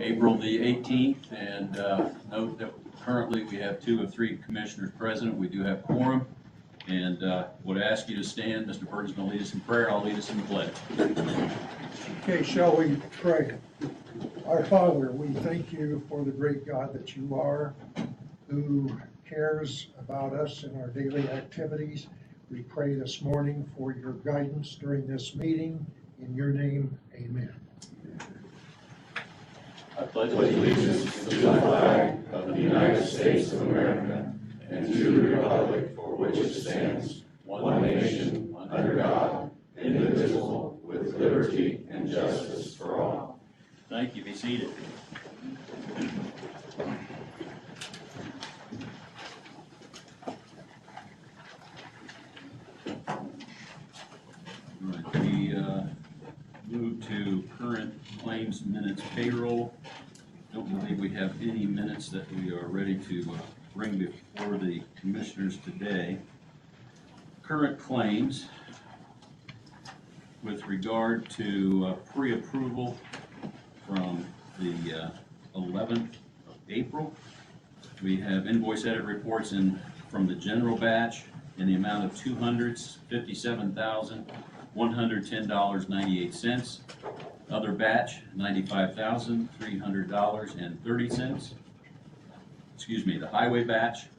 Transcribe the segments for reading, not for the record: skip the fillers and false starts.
April the 18th, and note that currently we have 2 of 3 commissioners present. We do have quorum, and would ask you to stand. Mr. Burton's going to lead us in prayer. I'll lead us in the pledge. Okay, shall we pray? Our Father, we thank you for the great God that you are, who cares about us in our daily activities. We pray this morning for your guidance during this meeting. In your name, amen. I pledge allegiance to the flag of the United States of America and to the republic for which it stands, one nation, under God, indivisible, with liberty and justice for all. Thank you. Be seated. Right, we move to current claims minutes payroll. Don't believe we have any minutes that we are ready to bring before the commissioners today. Current claims with regard to pre-approval from the 11th of April. We have invoice edit reports in from the general batch in the amount of $257,110.98. Other batch, $95,300.30. Excuse me, the highway batch,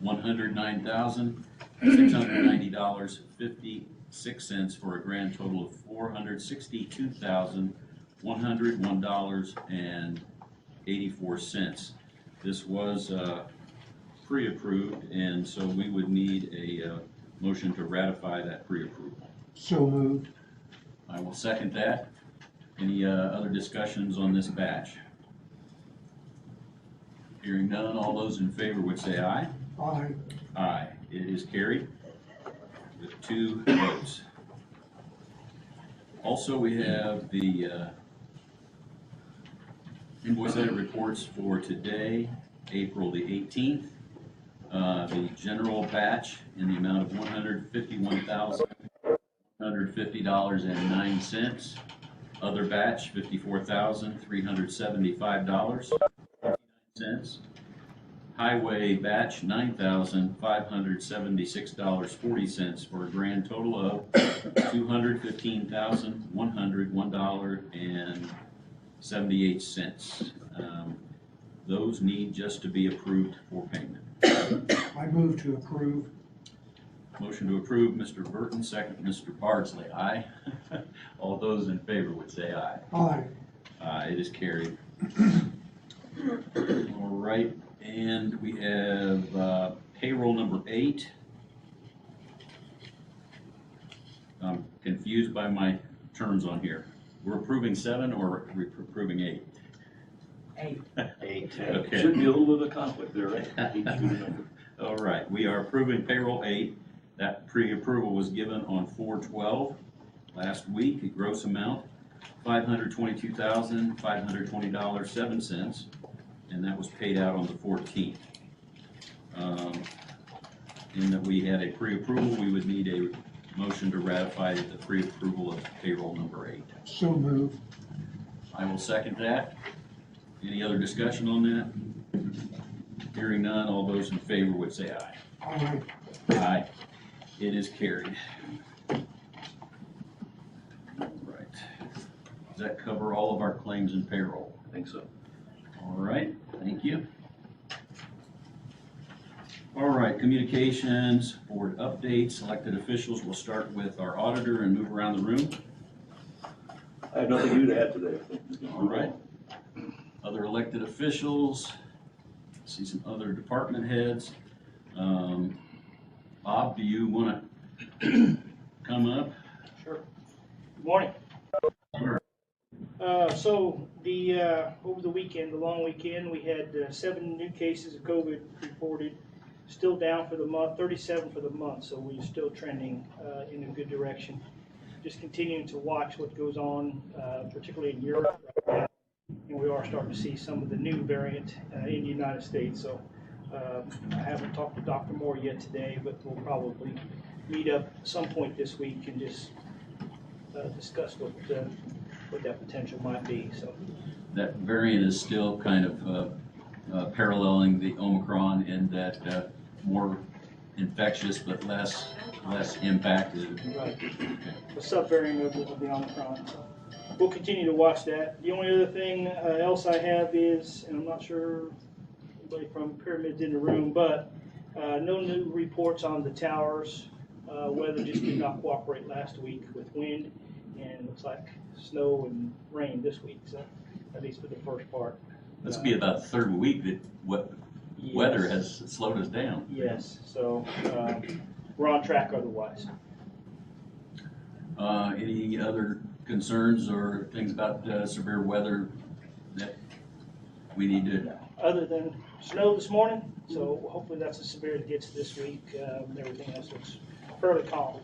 $109,690.56 for a grand total of $462,101.84. This was pre-approved, and so we would need a motion to ratify that pre-approval. So moved. I will second that. Any other discussions on this batch? Hearing none, all those in favor would say aye. Aye. Aye. It is carried with 2 votes. Also, we have the invoice edit reports for today, April the 18th. The general batch in the amount of $151,150.09. Other batch, $54,375.59. Highway batch, $9,576.40 for a grand total of $215,101.78. Those need just to be approved for payment. I move to approve. Motion to approve, Mr. Burton, second, Mr. Bardsley. Aye. All those in favor would say aye. Aye. It is carried. All right, and we have payroll number 8. I'm confused by my terms on here. We're approving 7 or we're approving 8? 8. 8. Okay. Should be a little bit of a conflict there, right? All right, we are approving payroll 8. That pre-approval was given on 4/12 last week. A gross amount $522,520.07, and that was paid out on the 14th. In that we had a pre-approval, we would need a motion to ratify the pre-approval of payroll number 8. So moved. I will second that. Any other discussion on that? Hearing none, all those in favor would say aye. Aye. Aye. It is carried. All right. Does that cover all of our claims and payroll? I think so. All right, thank you. All right, communications, board updates, elected officials. We'll start with our auditor and move around the room. I have nothing new to add today. All right. Other elected officials. See some other department heads. Bob, do you want to come up? Sure. Good morning. So over the weekend, the long weekend, we had 7 new cases of COVID reported. Still down for the month, 37 for the month. So we're still trending in a good direction. Just continuing to watch what goes on, particularly in Europe right now. And we are starting to see some of the new variant in the United States. So I haven't talked to Dr. Moore yet today, but we'll probably meet up some point this week and just discuss what what that potential might be, so. That variant is still kind of paralleling the Omicron in that more infectious but less impacted. Right. The subvariant of the Omicron. So we'll continue to watch that. The only other thing else I have is, and I'm not sure anybody from Pyramid's in the room, but no new reports on the towers. Weather just did not cooperate last week with wind, and it looks like snow and rain this week. So at least for the first part. This will be about the third week that weather has slowed us down. Yes. So we're on track otherwise. Any other concerns or things about severe weather that we need to? Other than snow this morning, so hopefully that's as severe as it gets this week. Everything else looks fairly calm.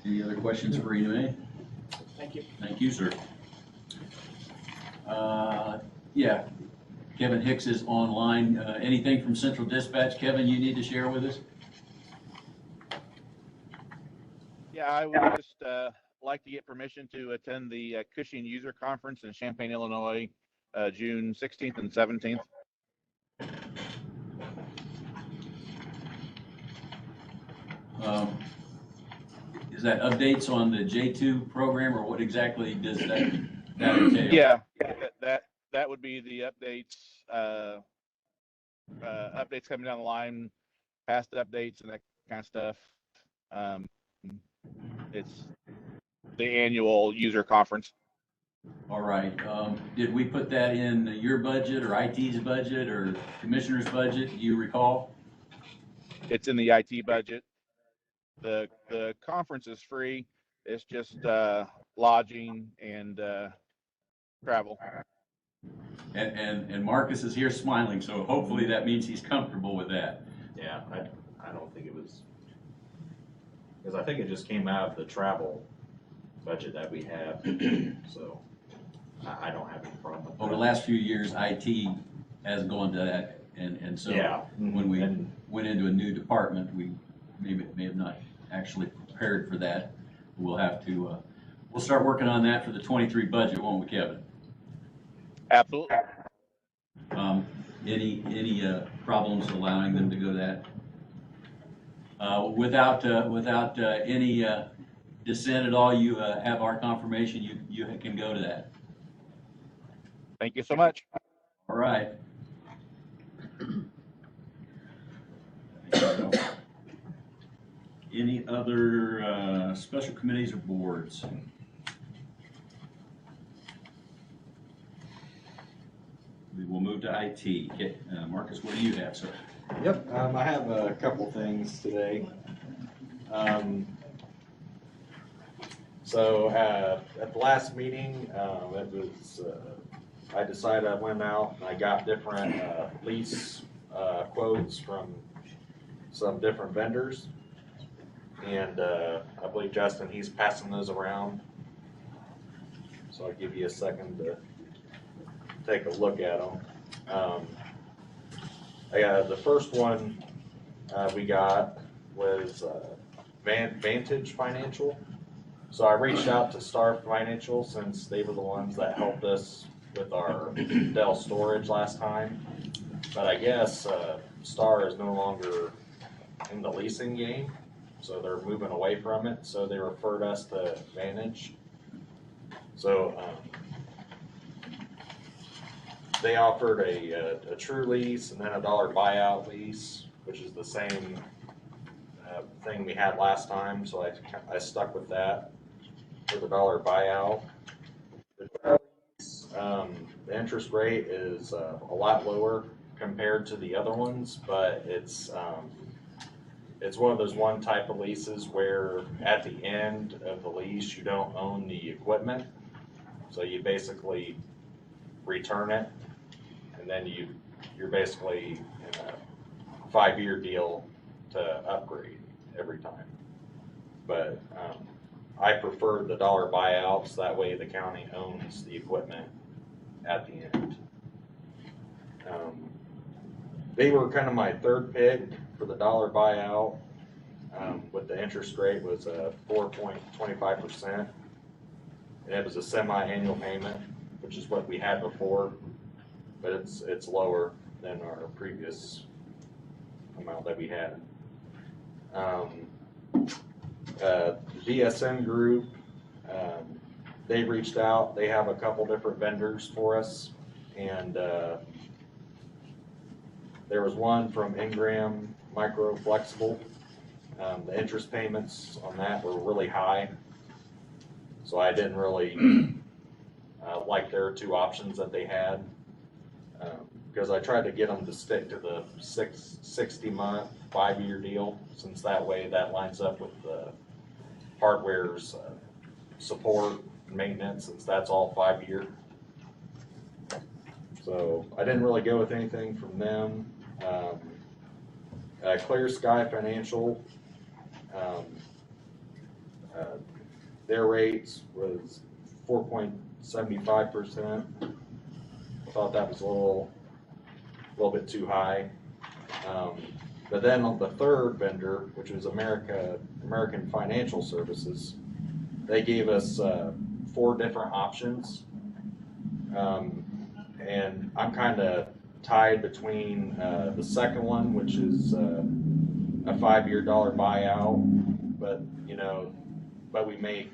Any other questions for EMA? Thank you. Thank you, sir. Yeah, Kevin Hicks is online. Anything from Central Dispatch, Kevin, you need to share with us? Yeah, I would just like to get permission to attend the Cushing User Conference in Champaign, Illinois, June 16th and 17th. Is that updates on the J2 program, or what exactly does that entail? Yeah, that would be the updates, updates coming down the line, past updates and that kind of stuff. It's the annual user conference. All right. Did we put that in your budget or IT's budget or commissioner's budget? Do you recall? It's in the IT budget. The conference is free. It's just lodging and travel. And Marcus is here smiling, so hopefully that means he's comfortable with that. Yeah, I don't think it was, because I think it just came out of the travel budget that we have, so I don't have any problem with that. Over the last few years, IT has gone to that, and so Yeah. when we went into a new department, we may have not actually prepared for that. We'll have to, we'll start working on that for the 23 budget, won't we, Kevin? Absolutely. Any problems allowing them to go that? Without any dissent at all, you have our confirmation, you can go to that. Thank you so much. All right. Any other special committees or boards? We will move to IT. Okay, Marcus, what do you have, sir? Yep, I have a couple things today. So at the last meeting, it was, I decided I went out and I got different lease quotes from some different vendors. And I believe Justin, he's passing those around. So I'll give you a second to take a look at them. The first one we got was Vantage Financial. So I reached out to Star Financial since they were the ones that helped us with our Dell storage last time. But I guess Star is no longer in the leasing game, so they're moving away from it. So they referred us to Vantage. So they offered a true lease and then a $1 buyout lease, which is the same thing we had last time. So I stuck with that for the $1 buyout. The interest rate is a lot lower compared to the other ones, but it's one of those one type of leases where at the end of the lease you don't own the equipment, so you basically return it, and then you're basically in a 5-year deal to upgrade every time. But I preferred the $1 buyouts. That way the county owns the equipment at the end. They were kind of my third pick for the $1 buyout. with the interest rate was 4.25%. And it was a semi-annual payment, which is what we had before, but it's lower than our previous amount that we had. VSM Group, they reached out. They have a couple different vendors for us, and there was one from Ingram Micro Flexible. The interest payments on that were really high, so I didn't really like their two options that they had, because I tried to get them to stick to the 60-month, 5-year deal, since that way that lines up with the hardware's support and maintenance, since that's all 5-year. So I didn't really go with anything from them. Clear Sky Financial, their rates was 4.75%. I thought that was a little bit too high. But then on the third vendor, which was American Financial Services, they gave us 4 different options. And I'm kind of tied between the second one, which is a 5-year dollar buyout, but but we make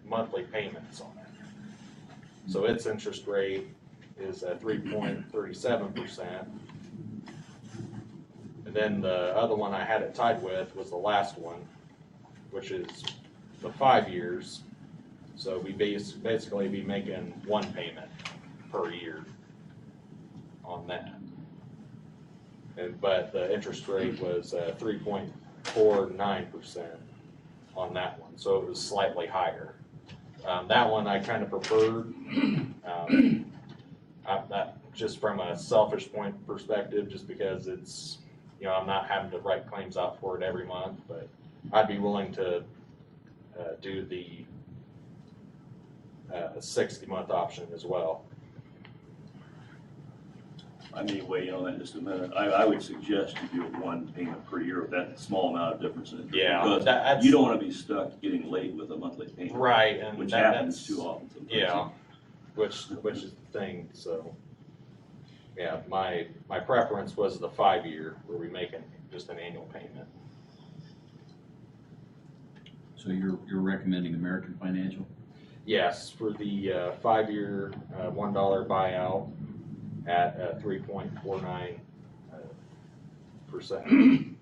monthly payments on it. So its interest rate is 3.37%. And then the other one I had it tied with was the last one, which is the 5 years. So we basically be making one payment per year on that. But the interest rate was 3.49% on that one, so it was slightly higher. That one I kind of preferred. That just from a selfish perspective, just because it's, I'm not having to write claims out for it every month, but I'd be willing to do the 60-month option as well. I may weigh in on that in just a minute. I would suggest you do one payment per year with that small amount of difference in interest. Yeah, because you don't want to be stuck getting late with a monthly payment. Right, and which that's happens too often sometimes. Yeah, which is the thing. So yeah, my preference was the 5-year, where we make just an annual payment. So you're recommending American Financial? Yes, for the 5-year $1 buyout at 3.49%.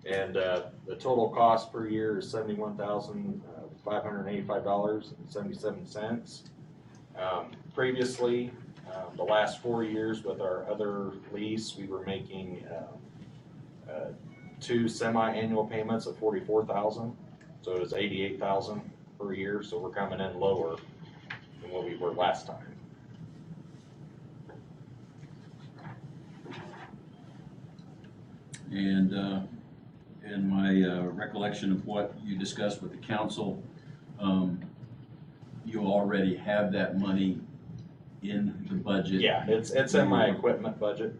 And the total cost per year is $71,585.77. Previously, the last 4 years with our other lease, we were making 2 semi-annual payments of $44,000, so it was $88,000 per year. So we're coming in lower than what we were last time. And in my recollection of what you discussed with the council, you already have that money in the budget. Yeah, it's in my equipment budget.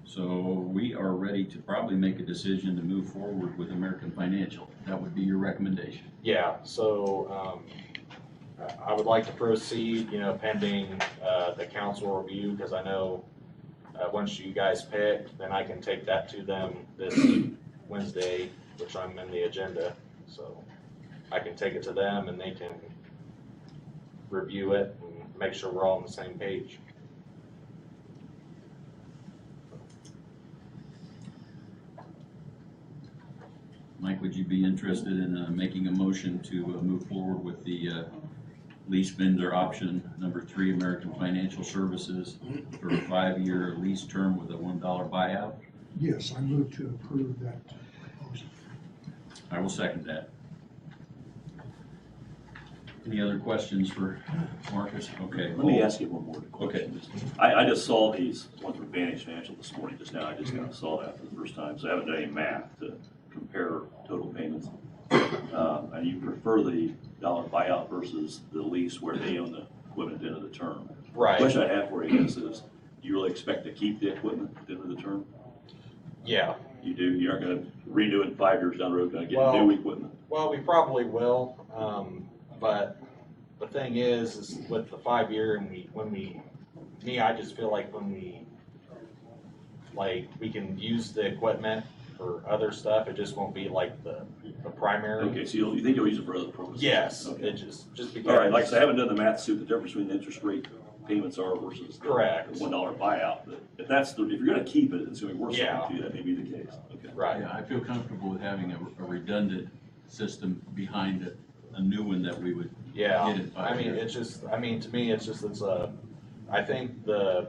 So we are ready to probably make a decision to move forward with American Financial. That would be your recommendation. Yeah, so I would like to proceed, pending the council review, because I know once you guys pick, then I can take that to them this Wednesday, which I'm in the agenda. So I can take it to them and they can review it and make sure we're all on the same page. Mike, would you be interested in making a motion to move forward with the lease vendor option number 3, American Financial Services, for a 5-year lease term with a $1 buyout? Yes, I move to approve that motion. I will second that. Any other questions for Marcus? Okay. Let me ask you one more question. I just saw these ones from Vantage Financial this morning just now. I just kind of saw that for the first time, so I haven't done any math to compare total payments. And you prefer the dollar buyout versus the lease where they own the equipment at the end of the term. Right. The question I have for you is, do you really expect to keep the equipment at the end of the term? Yeah, You do, you aren't gonna redo it in 5 years down the road, gonna get Well- new equipment. well, we probably will, but the thing is with the 5 year and I just feel like when we can use the equipment for other stuff, it just won't be like the primary. Okay, so you think you'll use it for other purposes? Yes, Okay. it just because. All right, like I said, I haven't done the math to see what the difference between the interest rate payments are versus the Correct. $1 buyout, but if you're gonna keep it, it's gonna be worth Yeah. something to you, that may be the case, okay. Right, Yeah, I feel comfortable with having a redundant system behind a new one that we would yeah, get in 5 I mean, years. to me, I think the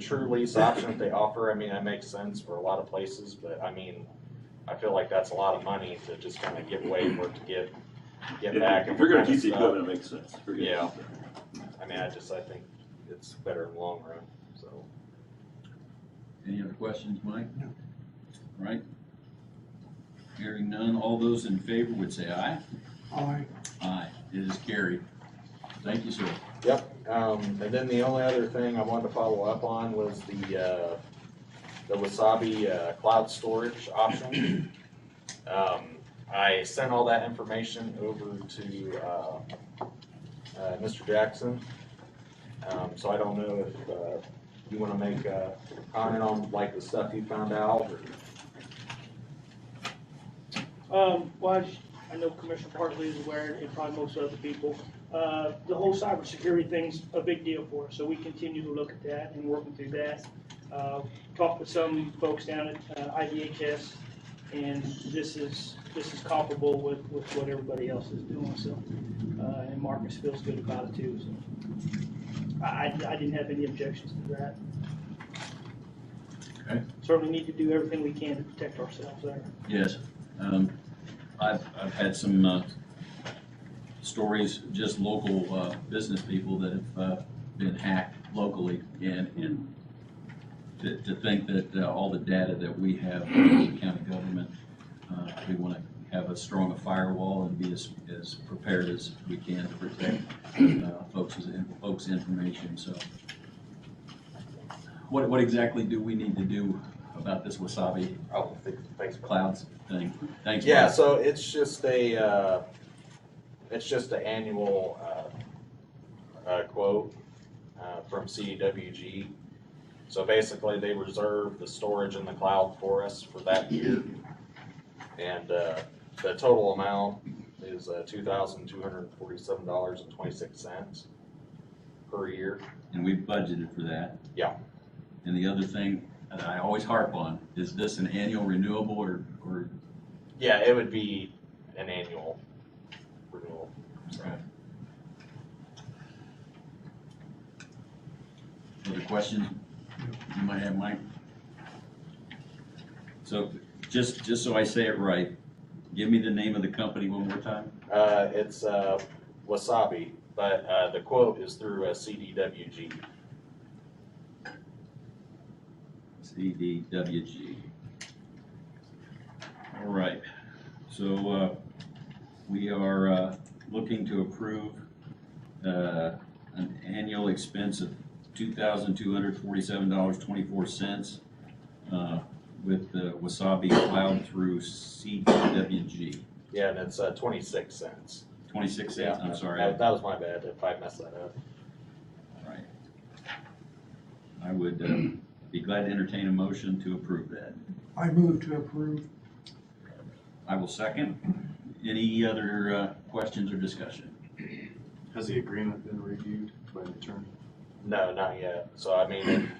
true lease option that they offer, I mean, that makes sense for a lot of places, but I mean, I feel like that's a lot of money to just kind of give away for it to get back. If you're gonna and keep the stuff. equipment, it makes sense. If you're gonna Yeah. keep it. I mean, I think it's better in the long run, so. Any other questions, Mike? No. All right. Hearing none, all those in favor would say aye. Aye. Aye, it is carried. Thank you, sir. Yep, and then the only other thing I wanted to follow up on was the Wasabi, cloud storage option. I sent all that information over to, Mr. Jackson. So I don't know if, you wanna make a comment on like the stuff you found out, or? Well, I know Commissioner Bartley is aware, and probably most other people, the whole cybersecurity thing's a big deal for us, so we continue to look at that and working through that. Talked with some folks down at IDHS, and this is comparable with what everybody else is doing, so, and Marcus feels good about it too, so. I didn't have any objections to that. Okay. Certainly need to do everything we can to protect ourselves there. Yes. I've had some stories, just local business people that have been hacked locally, and to think that all the data that we have in the county government, we want to have as strong a firewall and be as prepared as we can to protect folks' information. So, what exactly do we need to do about this Wasabi Oh, thanks. clouds thing? Thanks. Yeah, Mike. so it's just an annual, quote, from CDWG. So basically, they reserve the storage in the cloud for us for that year. And, the total amount is, $2,247.26 per year. And we've budgeted for that. Yeah. And the other thing that I always harp on, is this an annual renewable or Yeah, it would be an annual renewal. So. other questions you might have, Mike? So, just so I say it right, give me the name of the company one more time. It's Wasabi, but the quote is through CDWG. CDWG. All right, so we are looking to approve an annual expense of $2,247.24 with the Wasabi Cloud through CDWG. Yeah, and it's 26 cents. 26 Yeah, cents, I'm sorry. That was my bad if I messed that up. All right. I would be glad to entertain a motion to approve that. I move to approve. I will second. Any other questions or discussion? Has the agreement been reviewed by the attorney? No, not yet. So I mean,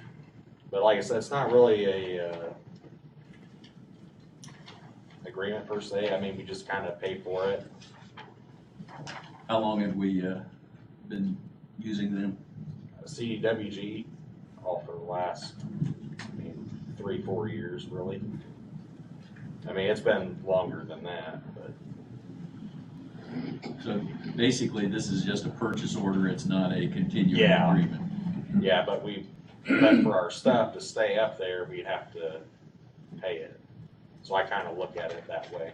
but like I said, it's not really a agreement per se. I mean, we just kind of pay for it. How long have we been using them? CDWG, all for the last, 3-4 years, really. I mean, it's been longer than that, but So basically, this is just a purchase order, it's not a continuing Yeah. agreement. yeah, but for our stuff to stay up there, we'd have to pay it. So I kind of look at it that way.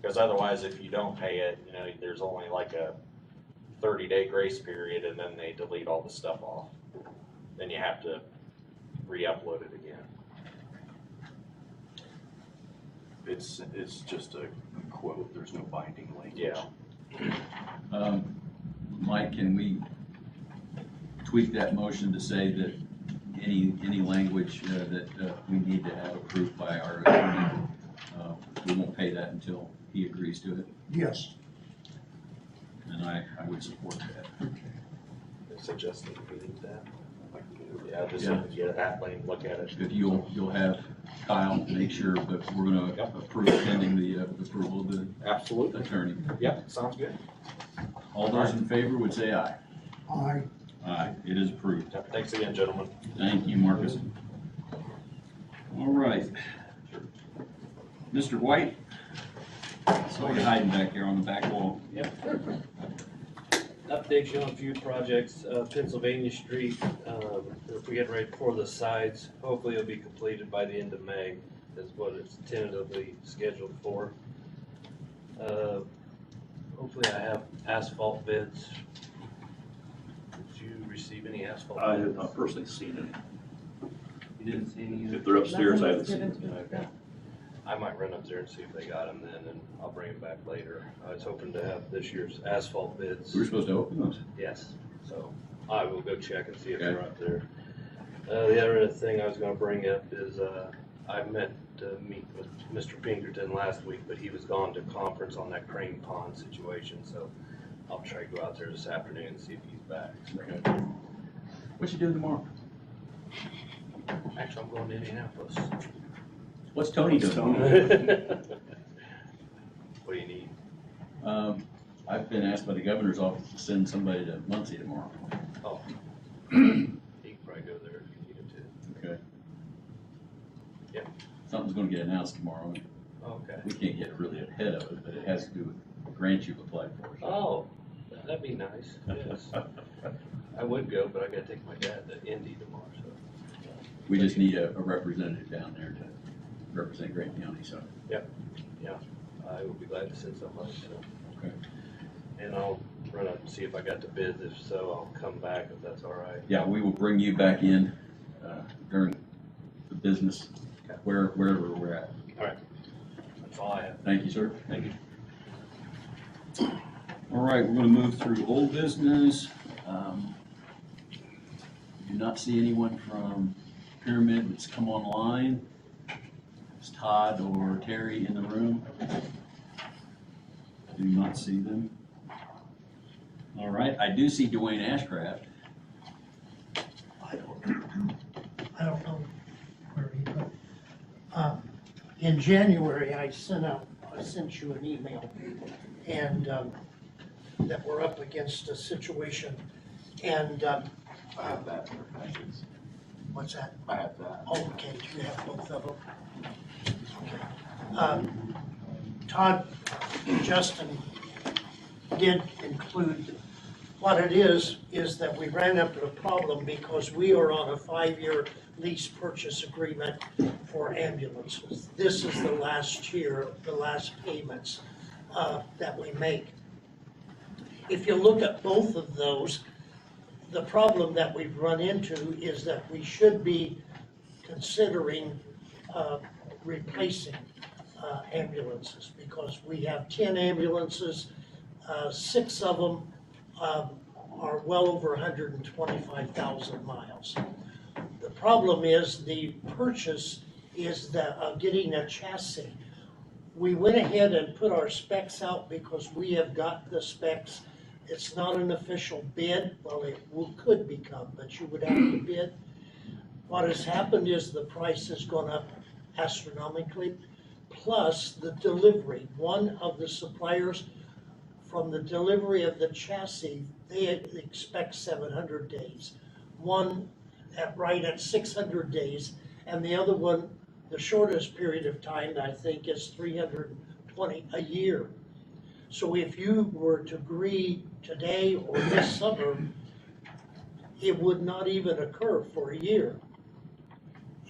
Because otherwise, if you don't pay it, there's only like a 30-day grace period, and then they delete all the stuff off. Then you have to re-upload it again. It's just a quote, there's no binding language. Yeah. Mike, can we tweak that motion to say that any language that we need to have approved by our attorney, we won't pay that until he agrees to it? Yes. And I would support that. Okay. Suggesting we need that. Yeah, just so we can get it at lane, look at it. If you'll have Kyle make sure, but we're gonna Yep. approve pending the approval of the Absolutely. attorney. Yep, sounds good. All those in favor would say aye. Aye. Aye, it is approved. Yep, thanks again, gentlemen. Thank you, Marcus. All right. Mr. White, saw you hiding back there on the back wall. Update you on a few projects, Pennsylvania Street, if we get ready for the sides, hopefully it'll be completed by the end of May, is what it's tentatively scheduled for. Hopefully I have asphalt bids. Did you receive any asphalt? I bids? have not personally seen it. You didn't see any? If they're upstairs, I haven't seen it. Okay. I might run up there and see if they got them then, and I'll bring them back later. I was hoping to have this year's asphalt bids. We were supposed to open those. Yes, so I will go check and see if Okay. they're up there. The other thing I was gonna bring up is, I meant to meet with Mr. Pinkerton last week, but he was gone to conference on that Crane Pond situation, so I'll try to go out there this afternoon and see if he's back. So, What you doing tomorrow? actually, I'm going to Indianapolis. What's Tony doing? What do you need? I've been asked by the governor's office to send somebody to Muncie tomorrow. Oh. He can probably go there if you need him to. Okay. Yeah. Something's gonna get announced tomorrow. Okay. We can't get really ahead of it, but it has to do with grants you've applied for. Oh, that'd be nice, yes. I would go, but I gotta take my dad to Indy tomorrow, so. We just need a representative down there to represent Grant County, so. I will be glad to send somebody, so. Okay. And I'll run up and see if I got the bids, if so, I'll come back if that's all right. Yeah, we will bring you back in during the business, Okay. wherever we're at. That's all I have. Thank you, sir. Thank you. All right, we're gonna move through old business. Do not see anyone from Pyramid that's come online. Is Todd or Terry in the room? Do not see them. All right, I do see Dwayne Ashcraft. I don't know where he went. In January, I sent you an email, and, that we're up against a situation, and, I have that in our packets. what's that? I have that. Oh, okay, do you have both of them? Okay. Todd and Justin did include, what it is that we ran into a problem because we are on a 5-year lease purchase agreement for ambulances. This is the last year, the last payments that we make. If you look at both of those, the problem that we've run into is that we should be considering replacing ambulances, because we have 10 ambulances, 6 of them are well over 125,000 miles. The problem is the purchase is getting a chassis. We went ahead and put our specs out because we have got the specs. It's not an official bid. Well, it could become, but you would have to bid. What has happened is the price has gone up astronomically, plus the delivery. One of the suppliers, from the delivery of the chassis, they expect 700 days. One right at 600 days, and the other one, the shortest period of time, I think, is 320 a year. So if you were to agree today or this summer, it would not even occur for a year.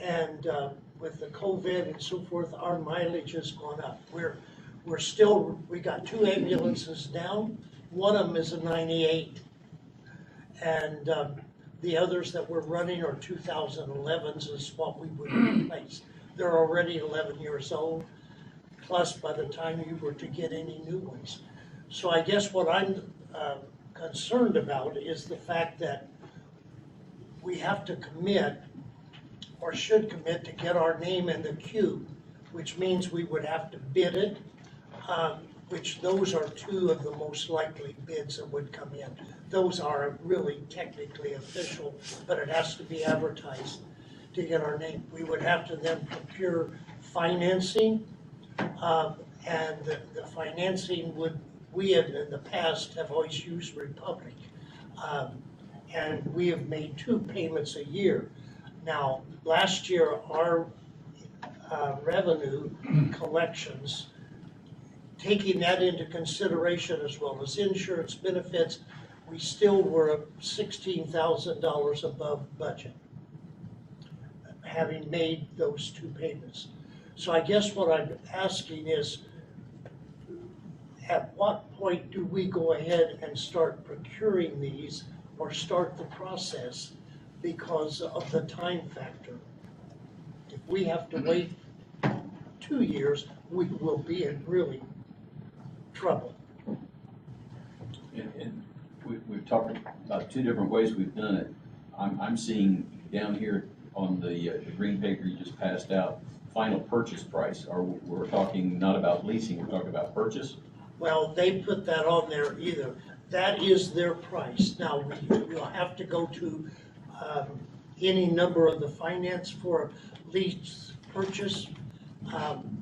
And with the COVID and so forth, our mileage has gone up. We got 2 ambulances down. One of them is a 98. And the others that we're running are 2011s is what we would replace. They're already 11 years old. plus by the time you were to get any new ones. So I guess what I'm concerned about is the fact that we have to commit, or should commit, to get our name in the queue, which means we would have to bid it, which those are two of the most likely bids that would come in. Those are really technically official, but it has to be advertised to get our name. We would have to then procure financing, and the financing would, we have in the past have always used Republic. And we have made 2 payments a year. Now, last year, our revenue collections, taking that into consideration as well as insurance benefits, we still were $16,000 above budget, having made those 2 payments. So I guess what I'm asking is, at what point do we go ahead and start procuring these or start the process because of the time factor? If we have to wait 2 years, we will be in really trouble. And we've talked about 2 different ways we've done it. I'm seeing down here on the green paper you just passed out, final purchase price. We're talking not about leasing, we're talking about purchase? Well, they put that on there either. That is their price. Now, you'll have to go to any number of the finance for lease purchase,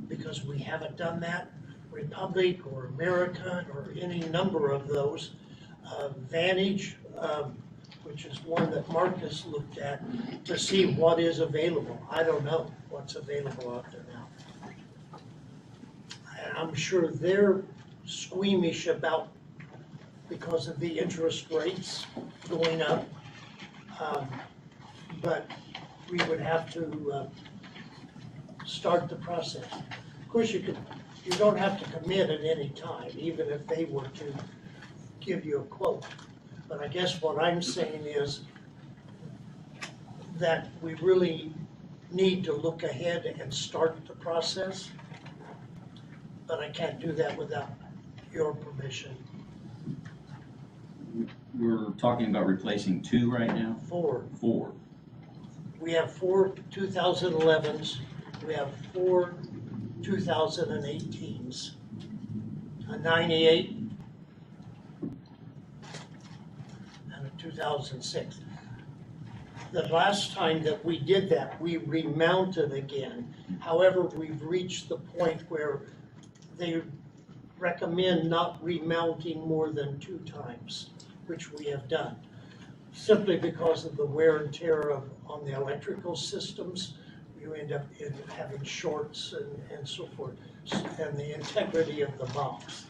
because we haven't done that. Republic or American or any number of those. Vantage, which is one that Marcus looked at to see what is available. I don't know what's available out there now. And I'm sure they're squeamish about, because of the interest rates going up. But we would have to start the process. Of course, you don't have to commit at any time, even if they were to give you a quote. But I guess what I'm saying is that we really need to look ahead and start the process. But I can't do that without your permission. We're talking about replacing 2 right now? 4. 4. We have 4 2011s, we have 4 2018s, a 98, and a 2006. The last time that we did that, we remounted again. However, we've reached the point where they recommend not remounting more than 2 times, which we have done, simply because of the wear and tear on the electrical systems. You end up having shorts and so forth, and the integrity of the box.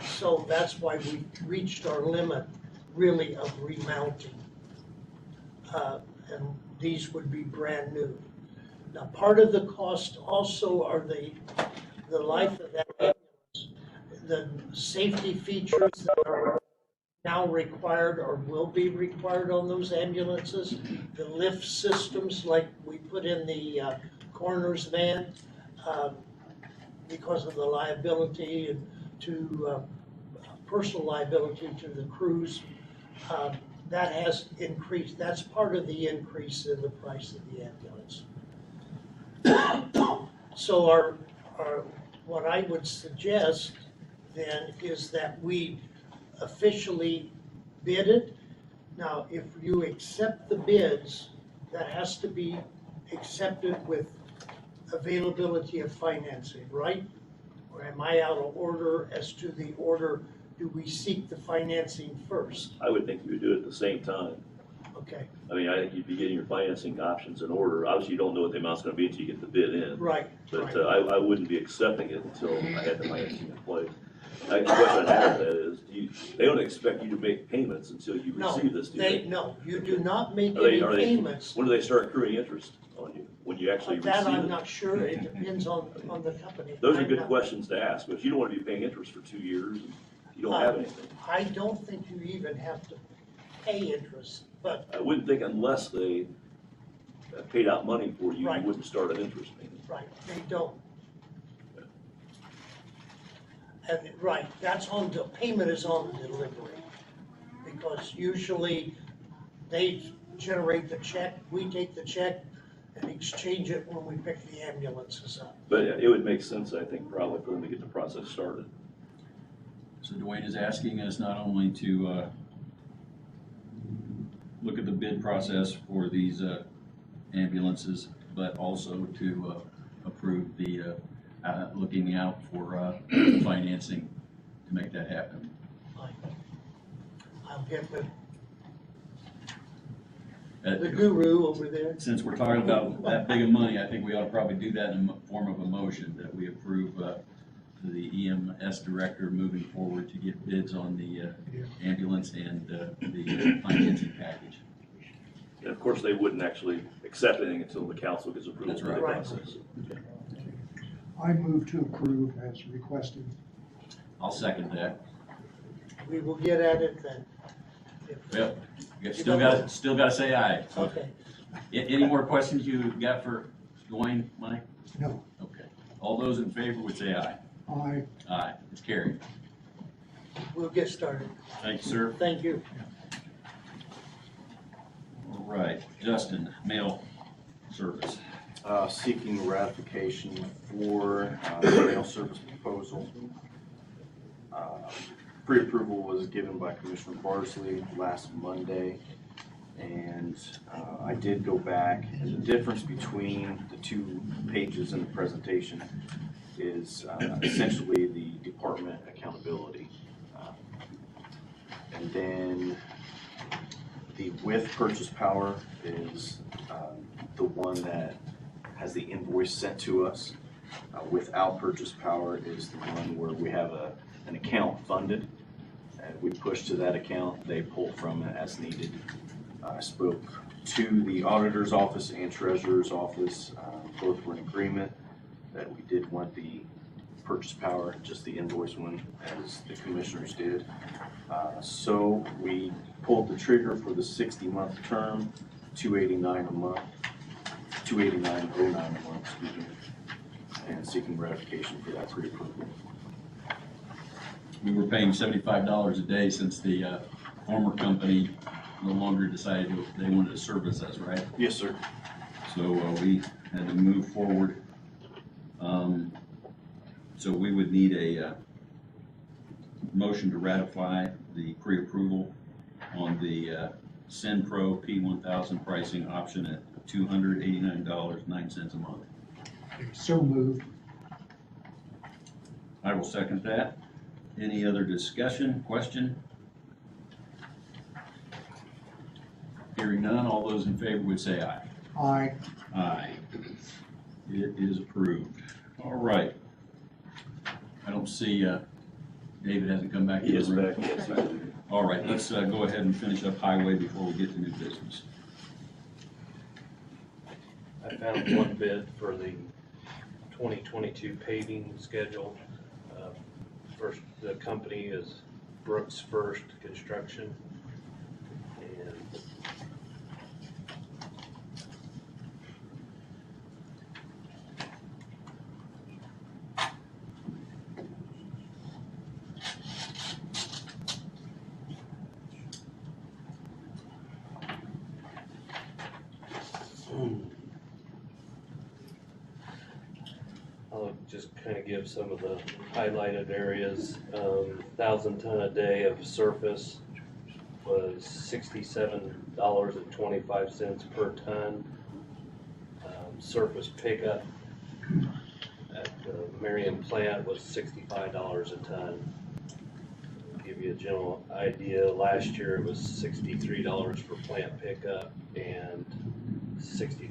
So that's why we reached our limit, really, of remounting. And these would be brand new. Now, part of the cost also are the life of that ambulance, the safety features that are now required or will be required on those ambulances, the lift systems like we put in the coroner's van, because of the liability and to personal liability to the crews, that has increased. That's part of the increase in the price of the ambulance. So what I would suggest then is that we officially bid it. Now, if you accept the bids, that has to be accepted with availability of financing, right? Or am I out of order as to the order? Do we seek the financing first? I would think you would do it at the same time. Okay, I mean, I think you'd be getting your financing options in order. Obviously, you don't know what the amount's gonna be until you get the bid in. right, But right. I wouldn't be accepting it until I had the financing in place. The question I have that is, they don't expect you to make payments until you No, receive this, do they? no, you do not make Are they- any are they- payments. When do they start accruing interest on you? When you actually Of that, receive I'm it? not sure. It depends on the company. Those are I'm good not- questions to ask, but if you don't want to be paying interest for 2 years, and you don't have anything. I don't think you even have to pay interest, but I wouldn't think unless they paid out money for you, you Right. wouldn't start an interest payment. Right, they don't. And, right, that's on, the payment is on the delivery. Because usually they generate the check, we take the check and exchange it when we pick the ambulances up. But it would make sense, I think, probably for them to get the process started. So Dwayne is asking us not only to look at the bid process for these ambulances, but also to approve the looking out for financing to make that happen. I'll get the Uh, guru over there. Since we're talking about that big of money, I think we ought to probably do that in the form of a motion, that we approve the EMS director moving forward to get bids on the ambulance and the financing package. And of course, they wouldn't actually accept anything until the council gets approval That's of the right. process. I move to approve as requested. I'll second that. We will get at it then. Yep, still gotta say aye. Okay. Any more questions you got for Dwayne, Mike? No, Okay. All those in favor would say aye. I, Aye, it's carried. We'll get started. Thank you, sir. Thank you. All right, Justin, mail service. Seeking ratification for the mail service proposal. Pre-approval was given by Commissioner Barsley last Monday, and I did go back, and the difference between the 2 pages in the presentation is essentially the department accountability. And then the with purchase power is the one that has the invoice sent to us. Without purchase power is the one where we have an account funded, and we push to that account, they pull from it as needed. I spoke to the auditor's office and treasurer's office, both were in agreement that we did want the purchase power, just the invoice one, as the commissioners did. So we pulled the trigger for the 60-month term, $289 a month, $289.09 a month, excuse me, and seeking ratification for that pre-approval. We were paying $75 a day since the former company no longer decided they wanted to service us, right? Yes, sir. So we had to move forward. So we would need a motion to ratify the pre-approval on the SendPro P1000 pricing option at $289.09 a month. so moved. I will second that. Any other discussion, question? Hearing none, all those in favor would say aye. I, Aye. It is approved. All right. I don't see, David hasn't come back. He to is the room. back, yes. All right, let's go ahead and finish up highway before we get to new business. I found one bid for the 2022 paving schedule. First, the company is Brooks First Construction. And I'll just kind of give some of the highlighted areas. 1,000 ton a day of surface was $67.25 per ton. Surface pickup at the Marion plant was $65 a ton. Give you a general idea, last year it was $63 for plant pickup and $60 a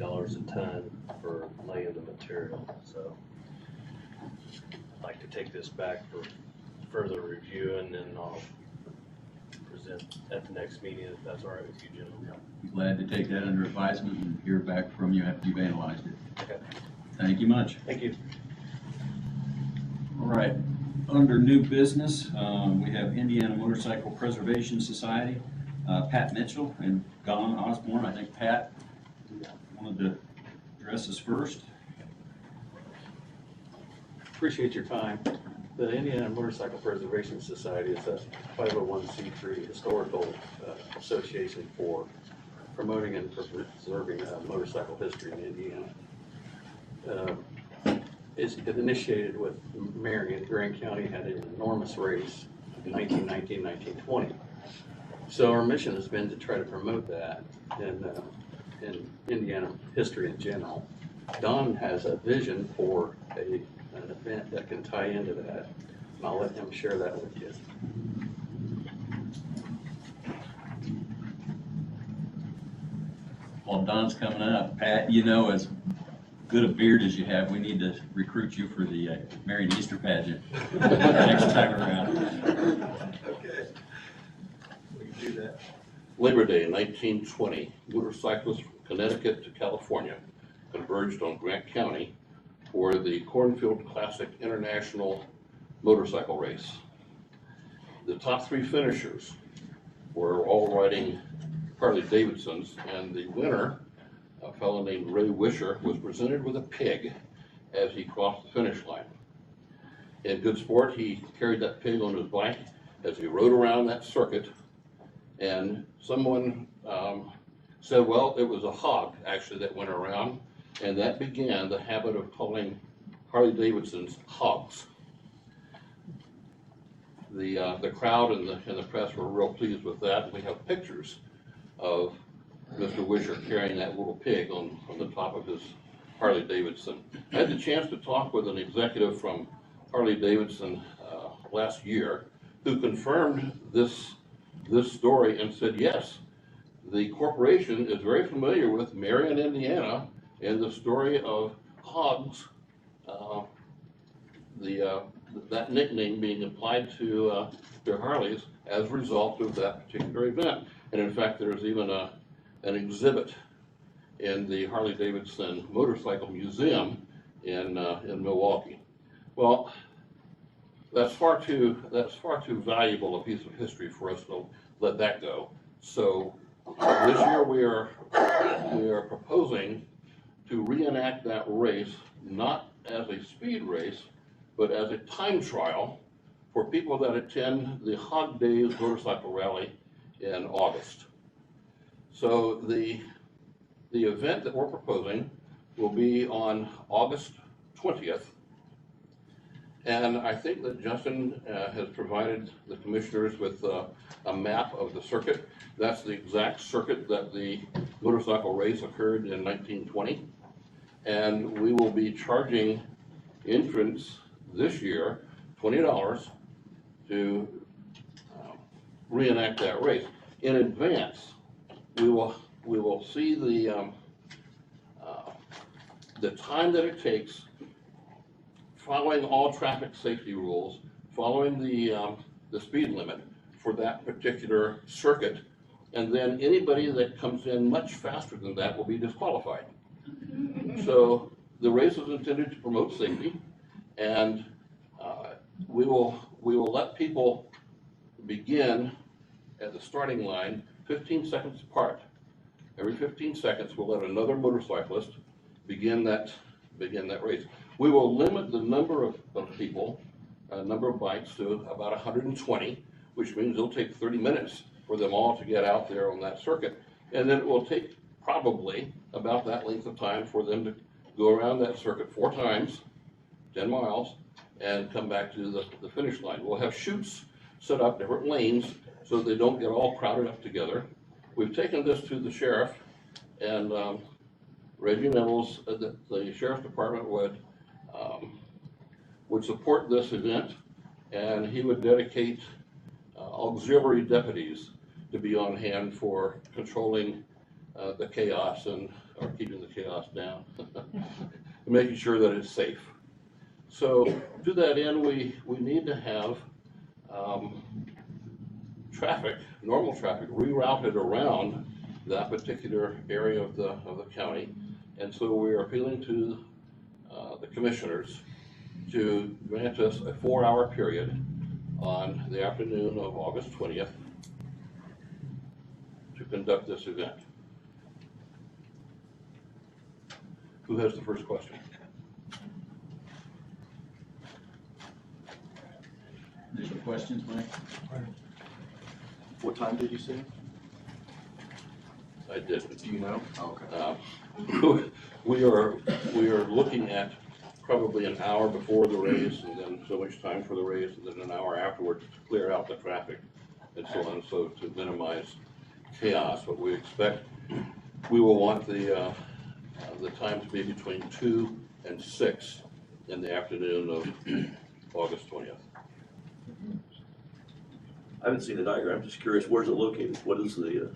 ton for laying the material, so. I'd like to take this back for further review, and then I'll present at the next meeting, if that's all right with you, gentlemen. Be glad to take that under advisement and hear back from you after you've analyzed it. Okay. Thank you much. Thank you. All right, under new business, we have Indiana Motorcycle Preservation Society, Pat Mitchell and Don Osborne. I think Pat, want wanted to address us first. Appreciate your time. The Indiana Motorcycle Preservation Society is a 501c3 historical association for promoting and preserving motorcycle history in Indiana. It initiated with Marion. Grand County had an enormous race in 1919, 1920. So our mission has been to try to promote that in Indiana history in general. Don has a vision for an event that can tie into that, and I'll let him share that with you. While Don's coming up, Pat, you know, as good a beard as you have, we need to recruit you for the Marion Easter pageant next time around. Okay. We can do that. Labor Day, 1920, motorcyclists from Connecticut to California converged on Grant County for the Cornfield Classic International Motorcycle Race. The top 3 finishers were all riding Harley Davidsons, and the winner, a fellow named Ray Wisher, was presented with a pig as he crossed the finish line. In good sport, he carried that pig on his bike as he rode around that circuit, and someone said, well, it was a hog actually that went around, and that began the habit of calling Harley Davidsons hogs. The crowd and the press were real pleased with that. We have pictures of Mr. Wisher carrying that little pig on the top of his Harley Davidson. I had the chance to talk with an executive from Harley Davidson last year who confirmed this story and said, yes, the corporation is very familiar with Marion, Indiana, and the story of hogs, that nickname being applied to their Harleys as a result of that particular event. And in fact, there's even an exhibit in the Harley Davidson Motorcycle Museum in Milwaukee. Well, that's far too valuable a piece of history for us to let that go. So this year we are proposing to reenact that race, not as a speed race, but as a time trial for people that attend the Hog Days Motorcycle Rally in August. So the event that we're proposing will be on August 20th. And I think that Justin has provided the commissioners with a map of the circuit. That's the exact circuit that the motorcycle race occurred in 1920. And we will be charging entrants this year $20 to reenact that race. In advance, we will see the time that it takes, following all traffic safety rules, following the speed limit for that particular circuit, and then anybody that comes in much faster than that will be disqualified. So the race is intended to promote safety, and we will let people begin at the starting line 15 seconds apart. Every 15 seconds, we'll let another motorcyclist begin that race. We will limit the number of people, number of bikes to about 120, which means it'll take 30 minutes for them all to get out there on that circuit. And then it will take probably about that length of time for them to go around that circuit 4 times, 10 miles, and come back to the finish line. We'll have chutes set up, different lanes, so they don't get all crowded up together. We've taken this to the sheriff, and Reggie Mills, the sheriff's department would support this event, and he would dedicate auxiliary deputies to be on hand for controlling the chaos or keeping the chaos down, and making sure that it's safe. So to that end, we need to have normal traffic rerouted around that particular area of the county. And so we are appealing to the commissioners to grant us a 4-hour period on the afternoon of August 20th to conduct this event. Who has the first question? Additional questions, Mike? What time did you say? I did, but Do you know? Okay. we are looking at probably an hour before the race, and then so much time for the race, and then an hour afterwards to clear out the traffic and so on, so to minimize chaos. But we expect, we will want the time to be between 2 and 6 in the afternoon of August 20th. I haven't seen the diagram, I'm just curious, where's it located? What is the,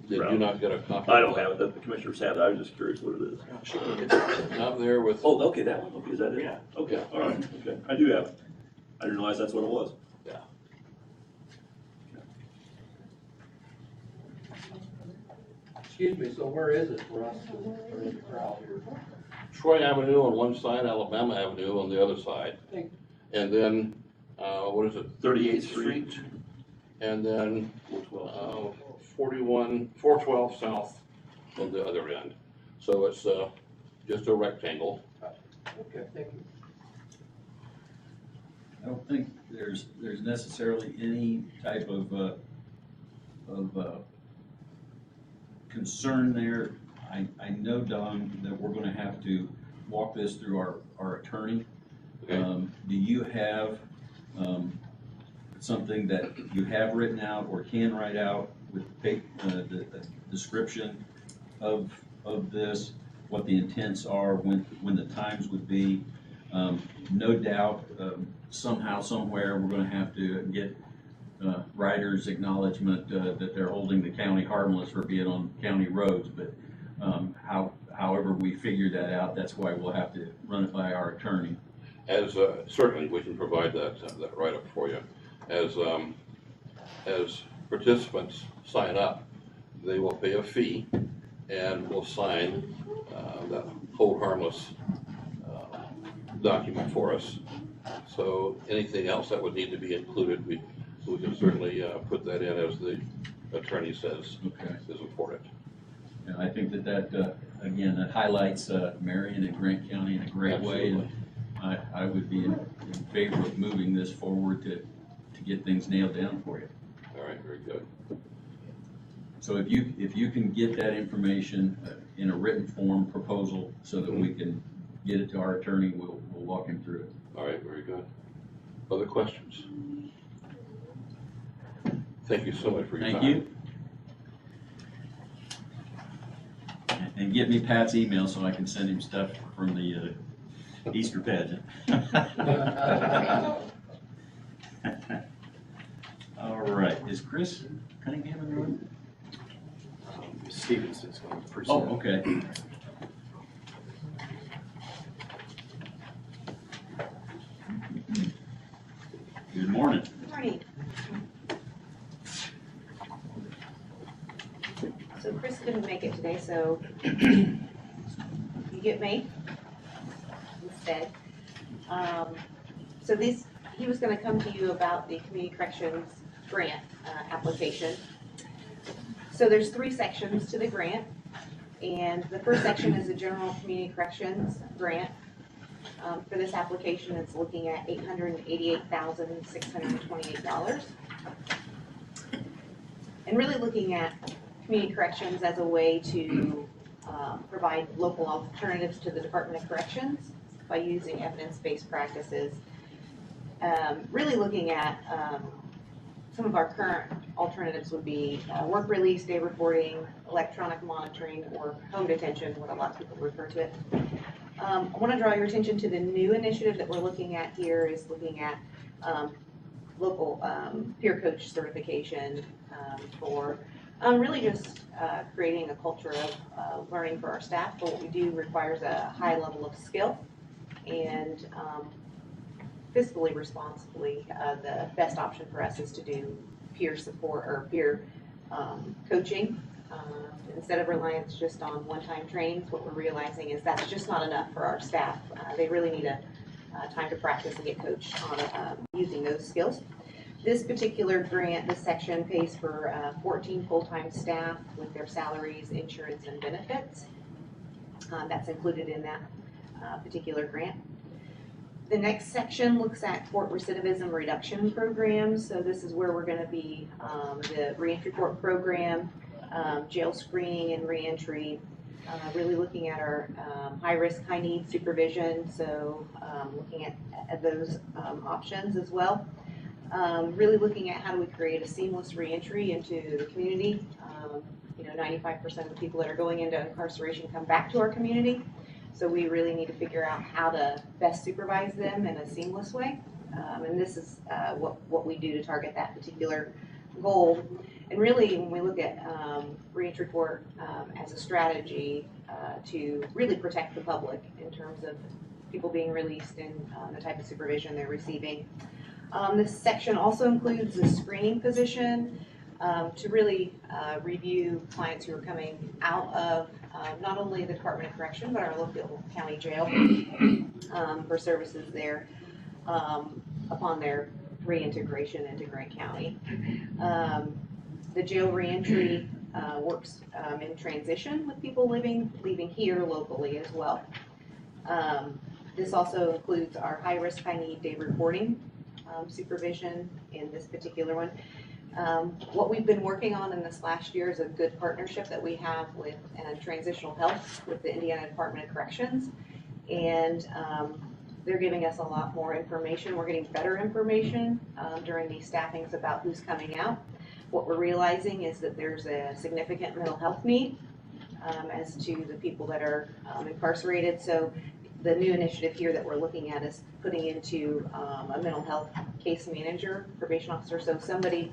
Did you not get a copy? I don't have it, the commissioners have it, I was just curious what it is. It's out there with. Oh, okay, that one, okay, is that it? Yeah. Okay, all right, okay, I do have it. I didn't realize that's what it was. Yeah. Excuse me, so where is it for us for the crowd here? Troy Avenue on one side, Alabama Avenue on the other side. And then, what is it? 38th Street. And then, 412 South on the other end. So it's, just a rectangle. Okay, thank you. I don't think there's necessarily any type of concern there. I know, Don, that we're gonna have to walk this through our attorney. Okay. Do you have, something that you have written out or can write out with the description of this, what the intents are, when the times would be? No doubt, somehow, somewhere, we're gonna have to get riders' acknowledgement that they're holding the county harmless for being on county roads, but however we figure that out, that's why we'll have to run it by our attorney. As, certainly, we can provide that write-up for you. As participants sign up, they will pay a fee and will sign that hold harmless document for us. So anything else that would need to be included, we can certainly put that in as the attorney says is important. And I think that again, that highlights Marion and Grant County in a great way. And I would be in favor of moving this forward to get things nailed down for you. All right, very good. So if you can get that information in a written form proposal so that we can get it to our attorney, we'll walk him through it. All right, very good. Other questions? Thank you so much for your time. Thank you. And get me Pat's email so I can send him stuff from the Easter pageant. All right, is Chris Cunningham in the room? Stevenson's going to present. Oh, okay. Good morning. Good morning. So Chris couldn't make it today, so you get me instead. So he was gonna come to you about the community corrections grant application. So there's 3 sections to the grant, and the first section is the general community corrections grant. For this application, it's looking at $888,628. And really looking at community corrections as a way to provide local alternatives to the Department of Corrections by using evidence-based practices. Really looking at some of our current alternatives would be work release, day reporting, electronic monitoring, or home detention, what a lot of people refer to it. I want to draw your attention to the new initiative that we're looking at here is looking at local peer coach certification for really just creating a culture of learning for our staff. But what we do requires a high level of skill and fiscally responsibly. The best option for us is to do peer support or peer coaching. Instead of reliance just on one-time trainings, what we're realizing is that's just not enough for our staff. They really need a time to practice and get coached on using those skills. This particular grant, this section pays for 14 full-time staff with their salaries, insurance, and benefits. That's included in that particular grant. The next section looks at court recidivism reduction programs. So this is where we're going to be the reentry court program, jail screening and reentry, really looking at our high risk, high need supervision. So looking at those options as well. Really looking at how do we create a seamless reentry into the community. 95% of the people that are going into incarceration come back to our community. So we really need to figure out how to best supervise them in a seamless way. And this is what we do to target that particular goal. And really, when we look at reentry court as a strategy to really protect the public in terms of people being released and the type of supervision they're receiving. This section also includes a screening position to really review clients who are coming out of not only the Department of Correction, but our local county jail for services there upon their reintegration into Grant County. The jail reentry works in transition with people leaving here locally as well. This also includes our high risk, high need day reporting supervision in this particular one. What we've been working on in this last year is a good partnership that we have with Transitional Health with the Indiana Department of Corrections. And they're giving us a lot more information. We're getting better information during these staffings about who's coming out. What we're realizing is that there's a significant mental health need as to the people that are incarcerated. So the new initiative here that we're looking at is putting into a mental health case manager, probation officer, so somebody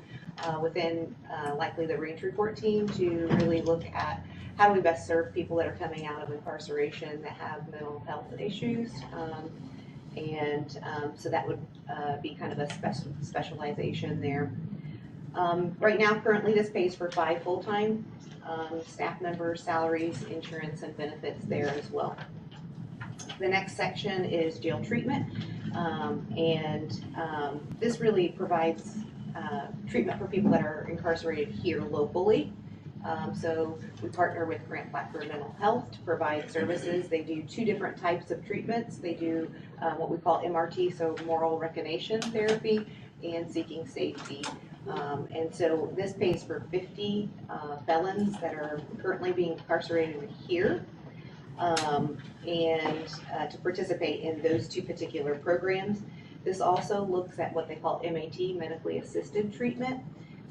within likely the reentry court team to really look at how do we best serve people that are coming out of incarceration that have mental health issues. So that would be kind of a specialization there. Right now, currently, this pays for 5 full-time staff members, salaries, insurance, and benefits there as well. The next section is jail treatment, this really provides treatment for people that are incarcerated here locally. So we partner with Grant Plattford Mental Health to provide services. They do 2 different types of treatments. They do what we call MRT, so moral recognition therapy, and seeking safety. And so this pays for 50 felons that are currently being incarcerated here. To participate in those 2 particular programs. This also looks at what they call MAT, medically assisted treatment.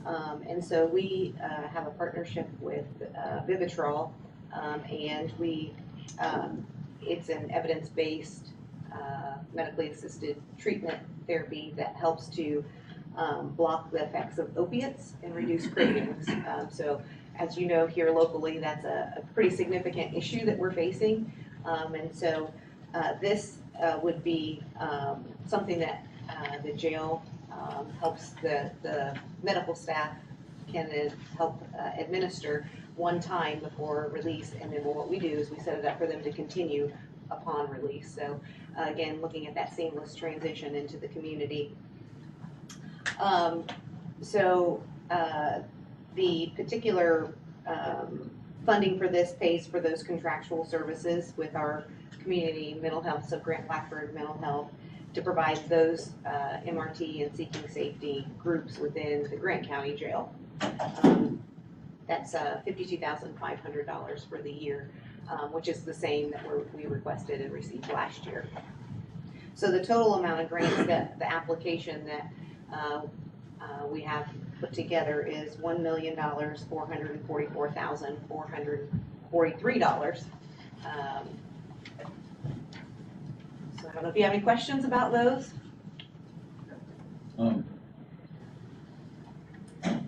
And so we have a partnership with Vivitrol, and it's an evidence-based medically assisted treatment therapy that helps to block the effects of opiates and reduce cravings. So as you know, here locally, that's a pretty significant issue that we're facing. This would be something that the jail helps the medical staff can help administer one time before release. And then what we do is we set it up for them to continue upon release. So again, looking at that seamless transition into the community. The particular funding for this pays for those contractual services with our community mental health, so Grant Plattford Mental Health, to provide those MRT and seeking safety groups within the Grant County Jail. That's $52,500 for the year, which is the same that we requested and received last year. So the total amount of grants that the application that we have put together is $1,444,443. So I don't know if you have any questions about those.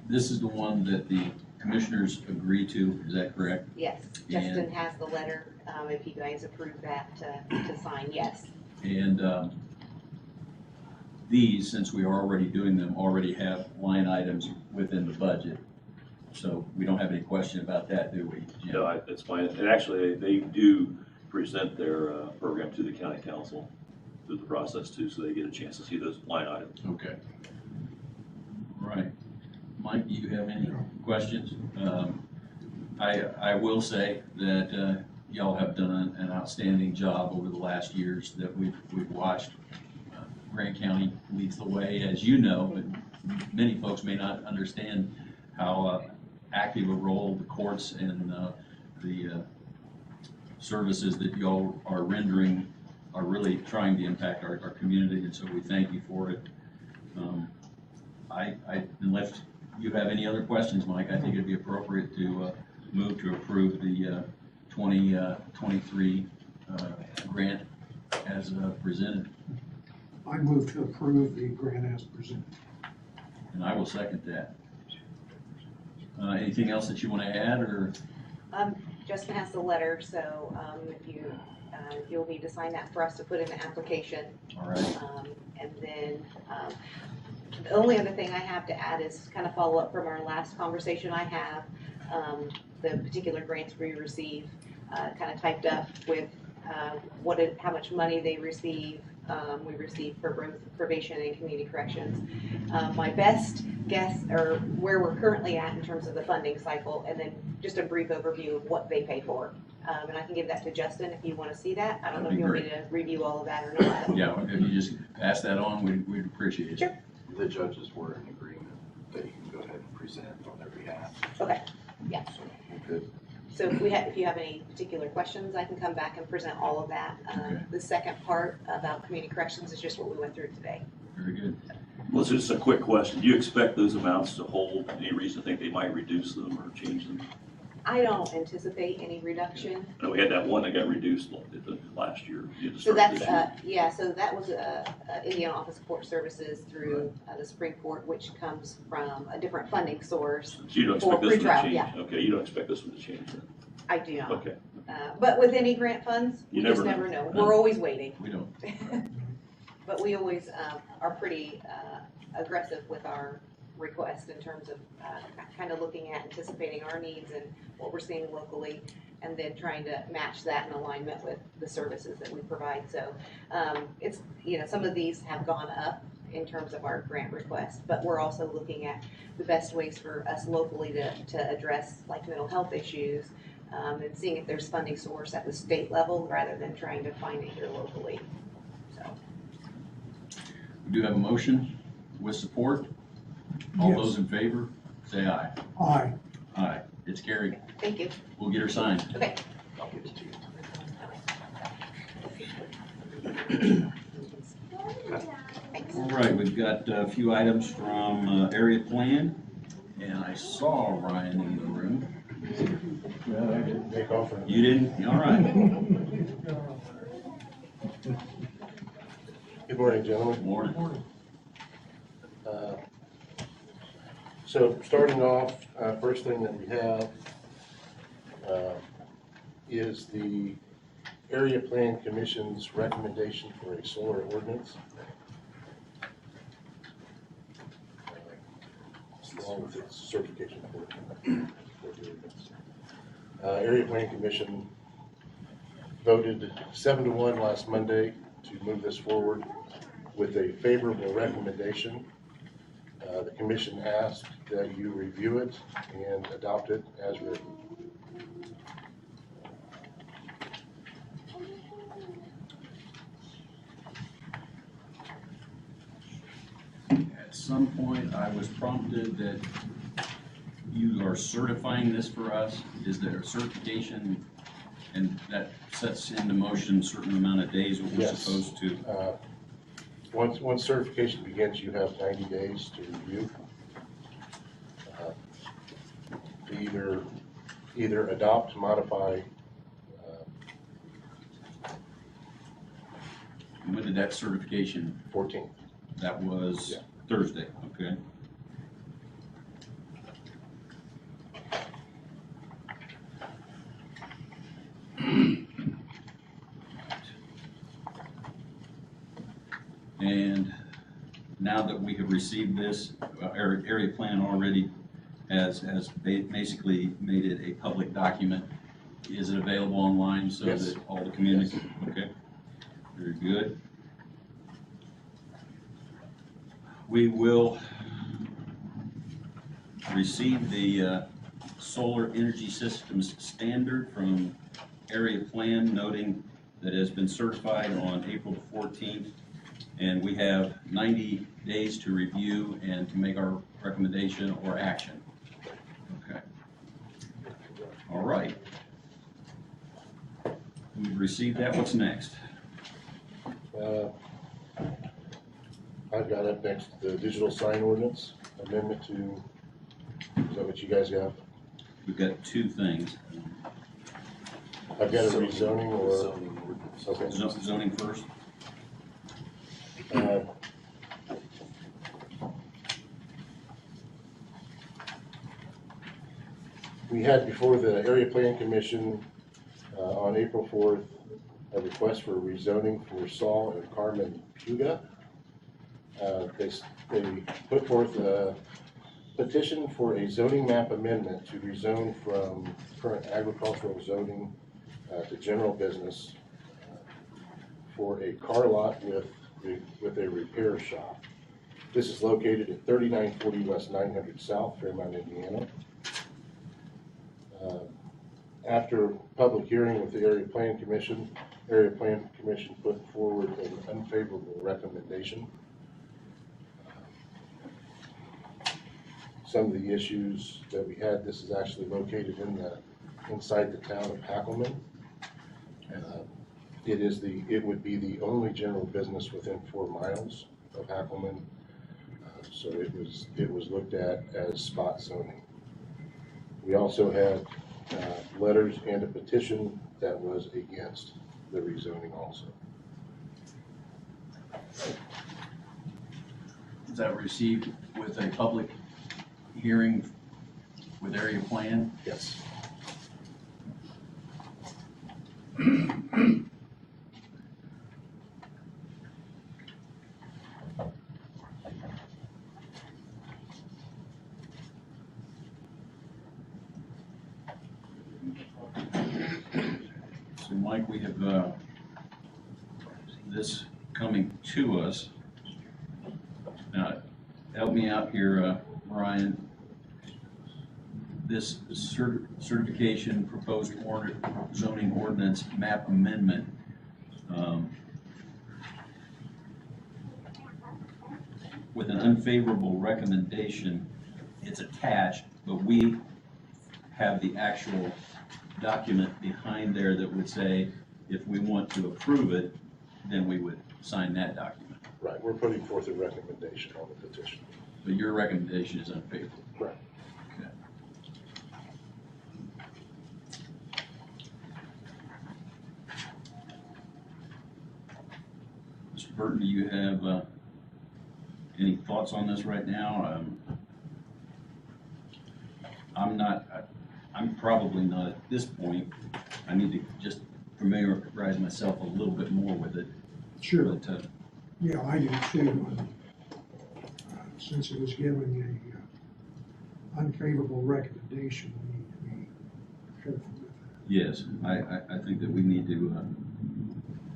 This is the one that the commissioners agreed to, is that correct? Yes, Justin has the letter, if you guys approve that to sign, yes. And these, since we are already doing them, already have line items within the budget. So we don't have any question about that, do we, Jim? No, that's fine. And actually, they do present their program to the county council through the process too, so they get a chance to see those line items. Okay. All right. Mike, do you have any questions? I will say that y'all have done an outstanding job over the last years that we've watched. Grant County leads the way, as you know, but many folks may not understand how active a role the courts and the services that y'all are rendering are really trying to impact our community, and so we thank you for it. Unless you have any other questions, Mike, I think it'd be appropriate to move to approve the 2023 grant as presented. I move to approve the grant as presented. And I will second that. Anything else that you want to add, or? Justin has the letter, so you'll need to sign that for us to put in the application. All right. And then the only other thing I have to add is kind of follow up from our last conversation I have. The particular grants we receive, kind of typed up with how much money they receive. We receive for both probation and community corrections. My best guess, or where we're currently at in terms of the funding cycle, and then just a brief overview of what they pay for. And I can give that to Justin if you want to see that. I don't know if you want me to review all of that or not. Yeah, if you just pass that on, we'd appreciate it. Sure. The judges were in agreement that you can go ahead and present on their behalf. Okay, yeah. So we're good. So if you have any particular questions, I can come back and present all of that. Okay. The second part about community corrections is just what we went through today. Very good. Well, it's just a quick question. Do you expect those amounts to hold? Any reason to think they might reduce them or change them? I don't anticipate any reduction. I know we had that one that got reduced last year. You had to So start that's, this year. yeah, so that was Indiana Office of Court Services through the Supreme Court, which comes from a different funding source. So you don't for expect this one to pretrial, change? yeah. Okay, you don't expect this one to change then? I do not. Okay. But with any grant funds, You you just never never know. know. We're always waiting. We don't. But we always are pretty aggressive with our request in terms of kind of looking at anticipating our needs and what we're seeing locally, and then trying to match that in alignment with the services that we provide. So it's, some of these have gone up in terms of our grant request, but we're also looking at the best ways for us locally to address like mental health issues, and seeing if there's funding source at the state level rather than trying to find it here locally. So. We do have a motion with support. All Yes. those in favor, say aye. Aye. Aye. It's carried. Thank you. We'll get her signed. Okay. I'll give it to you. Thanks. All right, we've got a few items from area plan, and I saw Ryan in the room. Well, I didn't take off. You didn't? All right. Good morning, gentlemen. Morning. So starting off, first thing that we have is the Area Plan Commission's recommendation for a solar ordinance. Along with its certification for the ordinance. Area Plan Commission voted 7-1 last Monday to move this forward with a favorable recommendation. The commission asked that you review it and adopt it as written. At some point, I was prompted that you are certifying this for us. Is there a certification, and that sets into motion a certain amount of days what we're Yes. supposed to? Once certification begins, you have 90 days to review. To either adopt, modify. When did that certification? 14th. That was Yeah. Thursday, okay. And now that we have received this, our area plan already has basically made it a public document. Is it available online so Yes. that all the community? Okay, very good. We will receive the Solar Energy Systems Standard from area plan noting that it has been certified on April the 14th, and we have 90 days to review and to make our recommendation or action. Okay. All right. We've received that. What's next? I've got up next the digital sign ordinance amendment to, is that what you guys got? We've got two things. I've got a rezoning or, okay. Zoning first. We had before the Area Plan Commission on April 4th a request for rezoning for Saul and Carmen Puga. They put forth a petition for a zoning map amendment to rezone from current agricultural zoning to general business for a car lot with a repair shop. This is located at 3940 West 900 South, Fairmount, Indiana. After public hearing with the Area Plan Commission put forward an unfavorable recommendation. Some of the issues that we had, this is actually located inside the town of Hackleman. It would be the only general business within 4 miles of Hackleman. So it was looked at as spot zoning. We also had letters and a petition that was against the rezoning also. Is that received with a public hearing with area plan? Yes. So Mike, we have this coming to us. Now, help me out here, Ryan. This certification proposed zoning ordinance map amendment, with an unfavorable recommendation, it's attached, but we have the actual document behind there that would say, if we want to approve it, then we would sign that document. Right, we're putting forth a recommendation on the petition. But your recommendation is unfavorable. Right. Okay. Mr. Burton, do you have any thoughts on this right now? I'm probably not at this point. I need to just familiarize myself a little bit more with it. Sure. But, Yeah, I do too. Since it was given a unfavorable recommendation, we need to be careful with that. yes, I think that we need to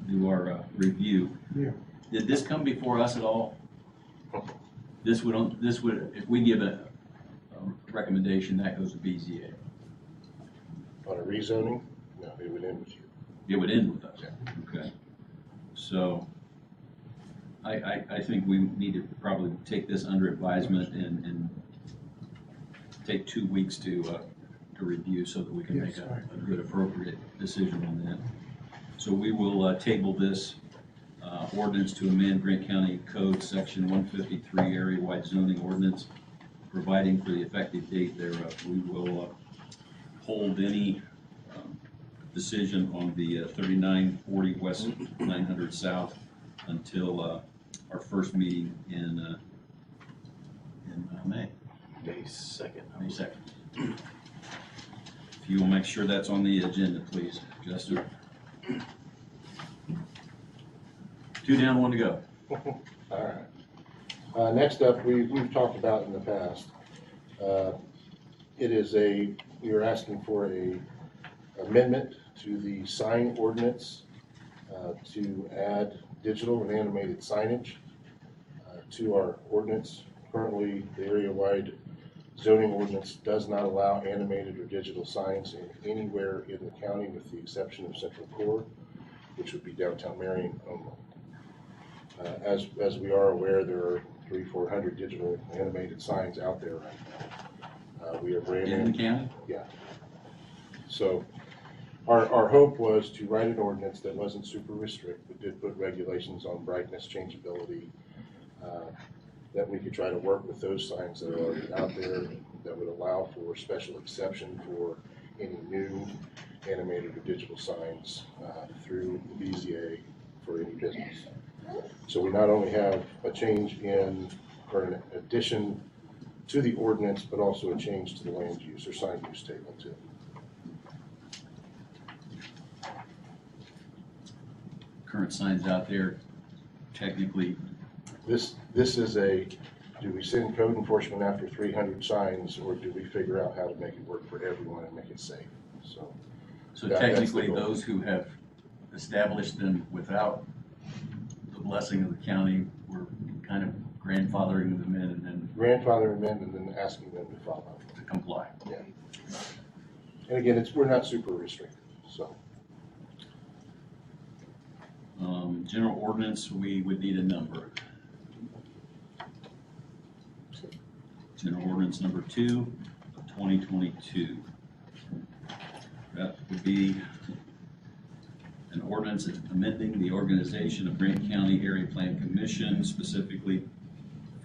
do our review. Yeah. Did this come before us at all? This would, if we give a recommendation, that goes to BZA. On a rezoning, no, it would end with you. It would end with us. Yeah. Okay. So I think we need to probably take this under advisement and take 2 weeks to review so that we can make a good appropriate decision on that. So we will table this ordinance to amend Grant County Code Section 153 area-wide zoning ordinance, providing for the effective date thereof. We will hold any decision on the 3940 West 900 South until our first meeting in May. May 2nd. May 2nd. If you will make sure that's on the agenda, please, Justin. 2 down, 1 to go. All right. Next up, we've talked about in the past. You're asking for a amendment to the sign ordinance to add digital and animated signage to our ordinance. Currently, the area-wide zoning ordinance does not allow animated or digital signs anywhere in the county with the exception of Central Core, which would be downtown Marion only. As we are aware, there are 300-400 digital animated signs out there right now. We are brand In the county? Yeah. So our hope was to write an ordinance that wasn't super restrict, but did put regulations on brightness, changeability, that we could try to work with those signs that are already out there that would allow for special exception for any new animated or digital signs through the BZA for any business. So we not only have a change in, or an addition to the ordinance, but also a change to the land use or sign use table too. Current signs out there, technically, This is a, do we send code enforcement after 300 signs, or do we figure out how to make it work for everyone and make it safe? So so that's the technically, goal. those who have established them without the blessing of the county, we're kind of grandfathering them in and then Grandfather and then asking them to follow. to comply. Yeah. And again, we're not super restricted, so. General ordinance, we would need a number. General ordinance number 2 of 2022. That would be an ordinance amending the organization of Grant County Area Plan Commission, specifically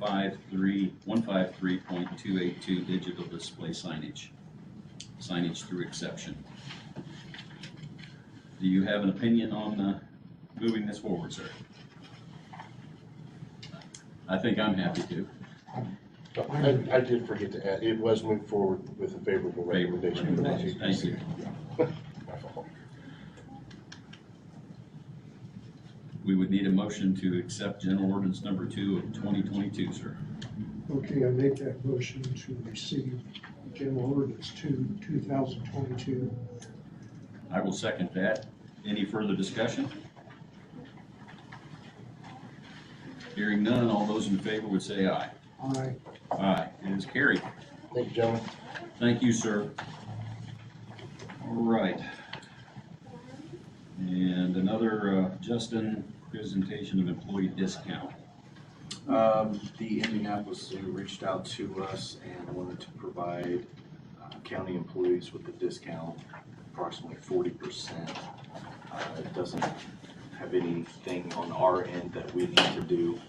153.282 digital display signage through exception. Do you have an opinion on moving this forward, sir? I think I'm happy to. I did forget to add, it was moved forward with a favorable recommendation. Thank you. My fault. We would need a motion to accept general ordinance number 2 of 2022, sir. Okay, I make that motion to receive General Ordinance 2, 2022. I will second that. Any further discussion? Hearing none, all those in favor would say aye. Aye. Aye, it is carried. Thank you, gentlemen. Thank you, sir. All right. And another, Justin, presentation of employee discount. The Indianapolis Zoo reached out to us and wanted to provide county employees with a discount, approximately 40%. It doesn't have anything on our end that we need to do.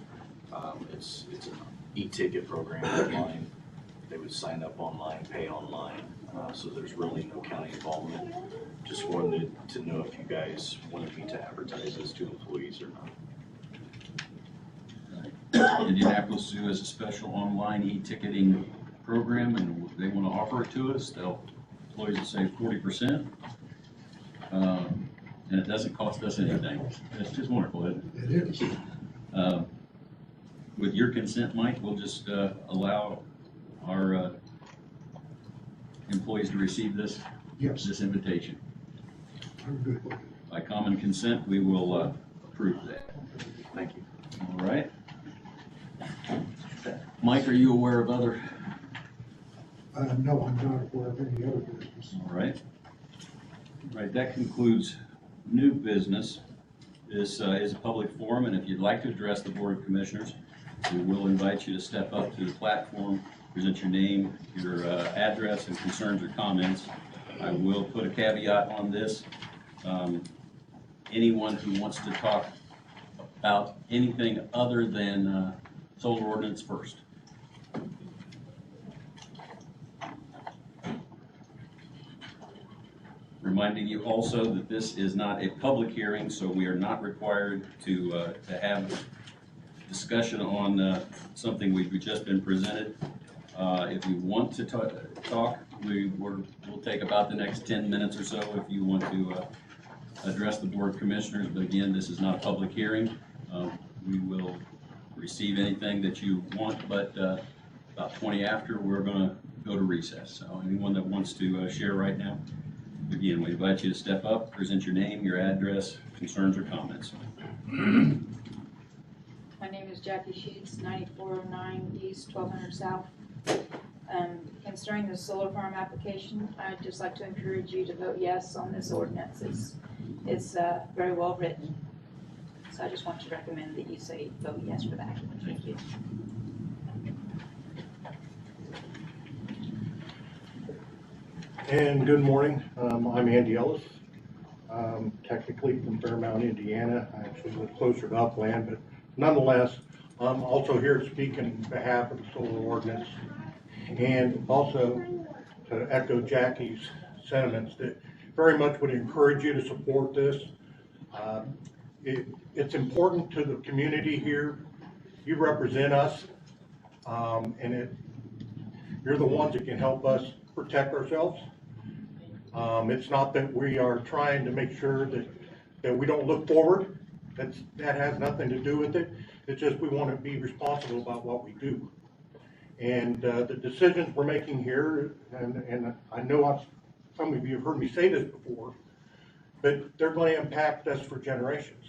It's an e-ticket program online. They would sign up online, pay online, so there's really no county involvement. Just wanted to know if you guys wanted me to advertise this to employees or not. Indianapolis Zoo has a special online e-ticketing program, and they want to offer it to us. Employees will save 40%. And it doesn't cost us anything. It's just wonderful, isn't it? It is. With your consent, Mike, we'll just allow our employees to receive this invitation. I'm good with it. By common consent, we will approve that. Thank you. All right. Mike, are you aware of other? No, I'm not aware of any other business. All right. All right, that concludes new business. This is a public forum, and if you'd like to address the Board of Commissioners, we will invite you to step up to the platform, present your name, your address, and concerns or comments. I will put a caveat on this. Anyone who wants to talk about anything other than solar ordinance first. Reminding you also that this is not a public hearing, so we are not required to have discussion on something we've just been presented. If you want to talk, we'll take about the next 10 minutes or so if you want to address the Board of Commissioners. But again, this is not a public hearing. We will receive anything that you want, but about 20 after, we're going to go to recess. So anyone that wants to share right now, again, we invite you to step up, present your name, your address, concerns or comments. My name is Jackie Sheets, 9409 East, 1200 South. Concerning the solar farm application, I'd just like to encourage you to vote yes on this ordinance. It's very well written. So I just want to recommend that you say vote yes for that. Thank you. And good morning. I'm Andy Ellis. Technically from Fairmount, Indiana. I actually live closer to Upland, but nonetheless, I'm also here to speak on behalf of the solar ordinance and also to echo Jackie's sentiments that very much would encourage you to support this. It's important to the community here. You represent us, and you're the ones that can help us protect ourselves. It's not that we are trying to make sure that we don't look forward. That has nothing to do with it. It's just we want to be responsible about what we do. And the decisions we're making here, and I know some of you have heard me say this before, but they're going to impact us for generations.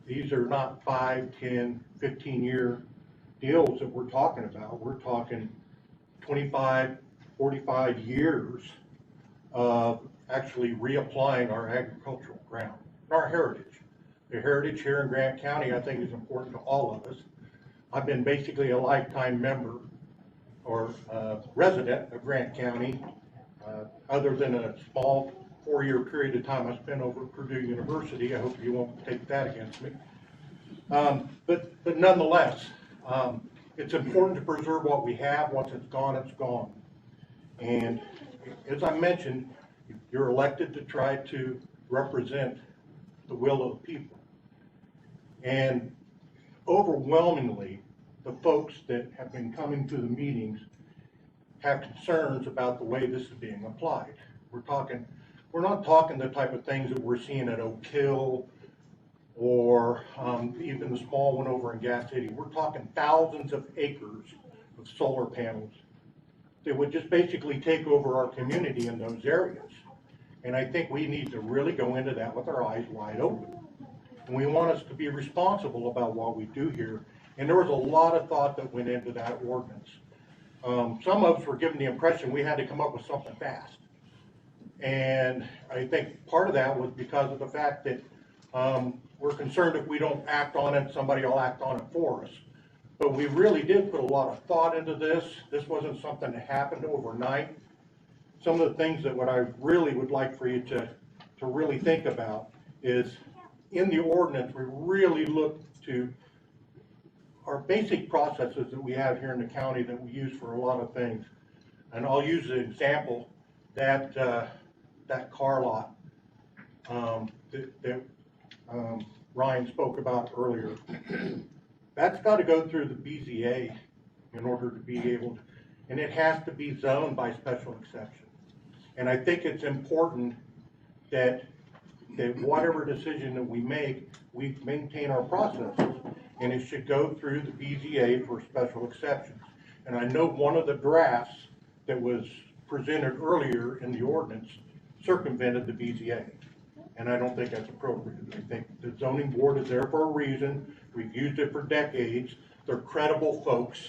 These are not 5, 10, 15-year deals that we're talking about. We're talking 25, 45 years of actually reapplying our agricultural ground, our heritage. The heritage here in Grant County, I think, is important to all of us. I've been basically a lifetime member or resident of Grant County, other than a small 4-year period of time I spent over at Purdue University. I hope you won't take that against me. But nonetheless, it's important to preserve what we have. Once it's gone, it's gone. And as I mentioned, you're elected to try to represent the will of the people. And overwhelmingly, the folks that have been coming to the meetings have concerns about the way this is being applied. We're not talking the type of things that we're seeing at Oak Hill or even the small one over in Gas City. We're talking thousands of acres of solar panels that would just basically take over our community in those areas. And I think we need to really go into that with our eyes wide open. And we want us to be responsible about what we do here. And there was a lot of thought that went into that ordinance. Some of us were given the impression we had to come up with something fast. And I think part of that was because of the fact that we're concerned if we don't act on it, somebody will act on it for us. But we really did put a lot of thought into this. This wasn't something that happened overnight. Some of the things that what I really would like for you to really think about is in the ordinance, we really look to our basic processes that we have here in the county that we use for a lot of things. And I'll use an example that car lot that Ryan spoke about earlier. That's got to go through the BZA in order to be able to, and it has to be zoned by special exception. And I think it's important that whatever decision that we make, we maintain our processes, and it should go through the BZA for special exceptions. And I know one of the drafts that was presented earlier in the ordinance circumvented the BZA. And I don't think that's appropriate. I think the zoning board is there for a reason. We've used it for decades. They're credible folks.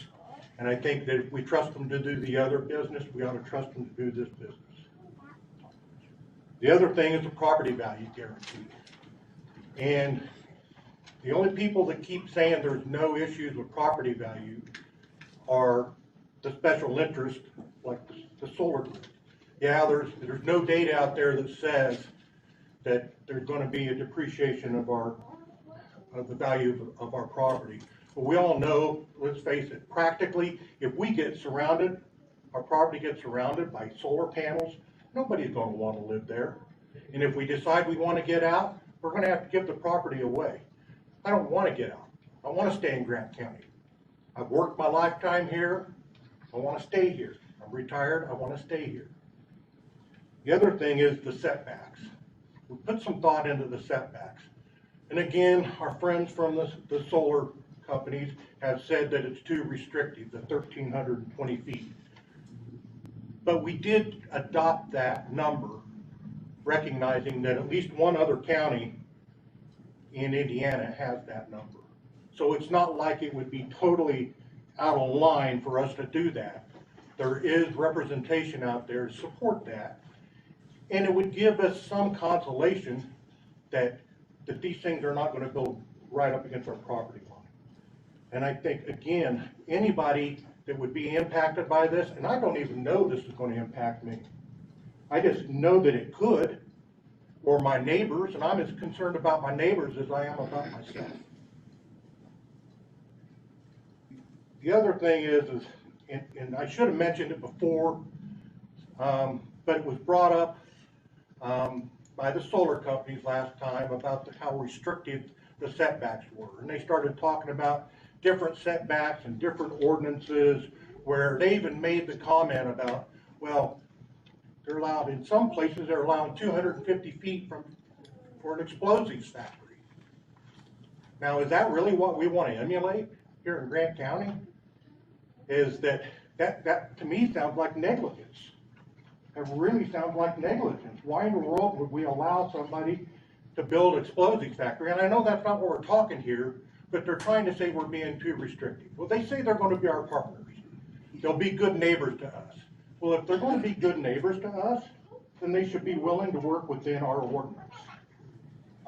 And I think that if we trust them to do the other business, we ought to trust them to do this business. The other thing is the property value guarantee. And the only people that keep saying there's no issues with property value are the special interest, like the solar group. Yeah, there's no data out there that says that there's going to be a depreciation of the value of our property. But we all know, let's face it, practically, if we get surrounded, our property gets surrounded by solar panels, nobody's going to want to live there. And if we decide we want to get out, we're going to have to give the property away. I don't want to get out. I want to stay in Grant County. I've worked my lifetime here. I want to stay here. I'm retired. I want to stay here. The other thing is the setbacks. We put some thought into the setbacks. And again, our friends from the solar companies have said that it's too restrictive, the 1,320 feet. But we did adopt that number, recognizing that at least one other county in Indiana has that number. So it's not like it would be totally out of line for us to do that. there is representation out there to support that. And it would give us some consolation that these things are not gonna go right up against our property line. And I think, again, anybody that would be impacted by this, and I don't even know this is gonna impact me. I just know that it could, or my neighbors, and I'm as concerned about my neighbors as I am about myself. The other thing is and I should have mentioned it before, but it was brought up by the solar companies last time about how restrictive the setbacks were. And they started talking about different setbacks and different ordinances, where they even made the comment about, well, they're allowed, in some places, they're allowing 250 feet for an explosives factory. Now, is that really what we want to emulate here in Grant County? Is that to me sounds like negligence. It really sounds like negligence. Why in the world would we allow somebody to build an explosives factory? And I know that's not what we're talking here, but they're trying to say we're being too restrictive. Well, they say they're going to be our partners. They'll be good neighbors to us. Well, if they're going to be good neighbors to us, then they should be willing to work within our ordinance.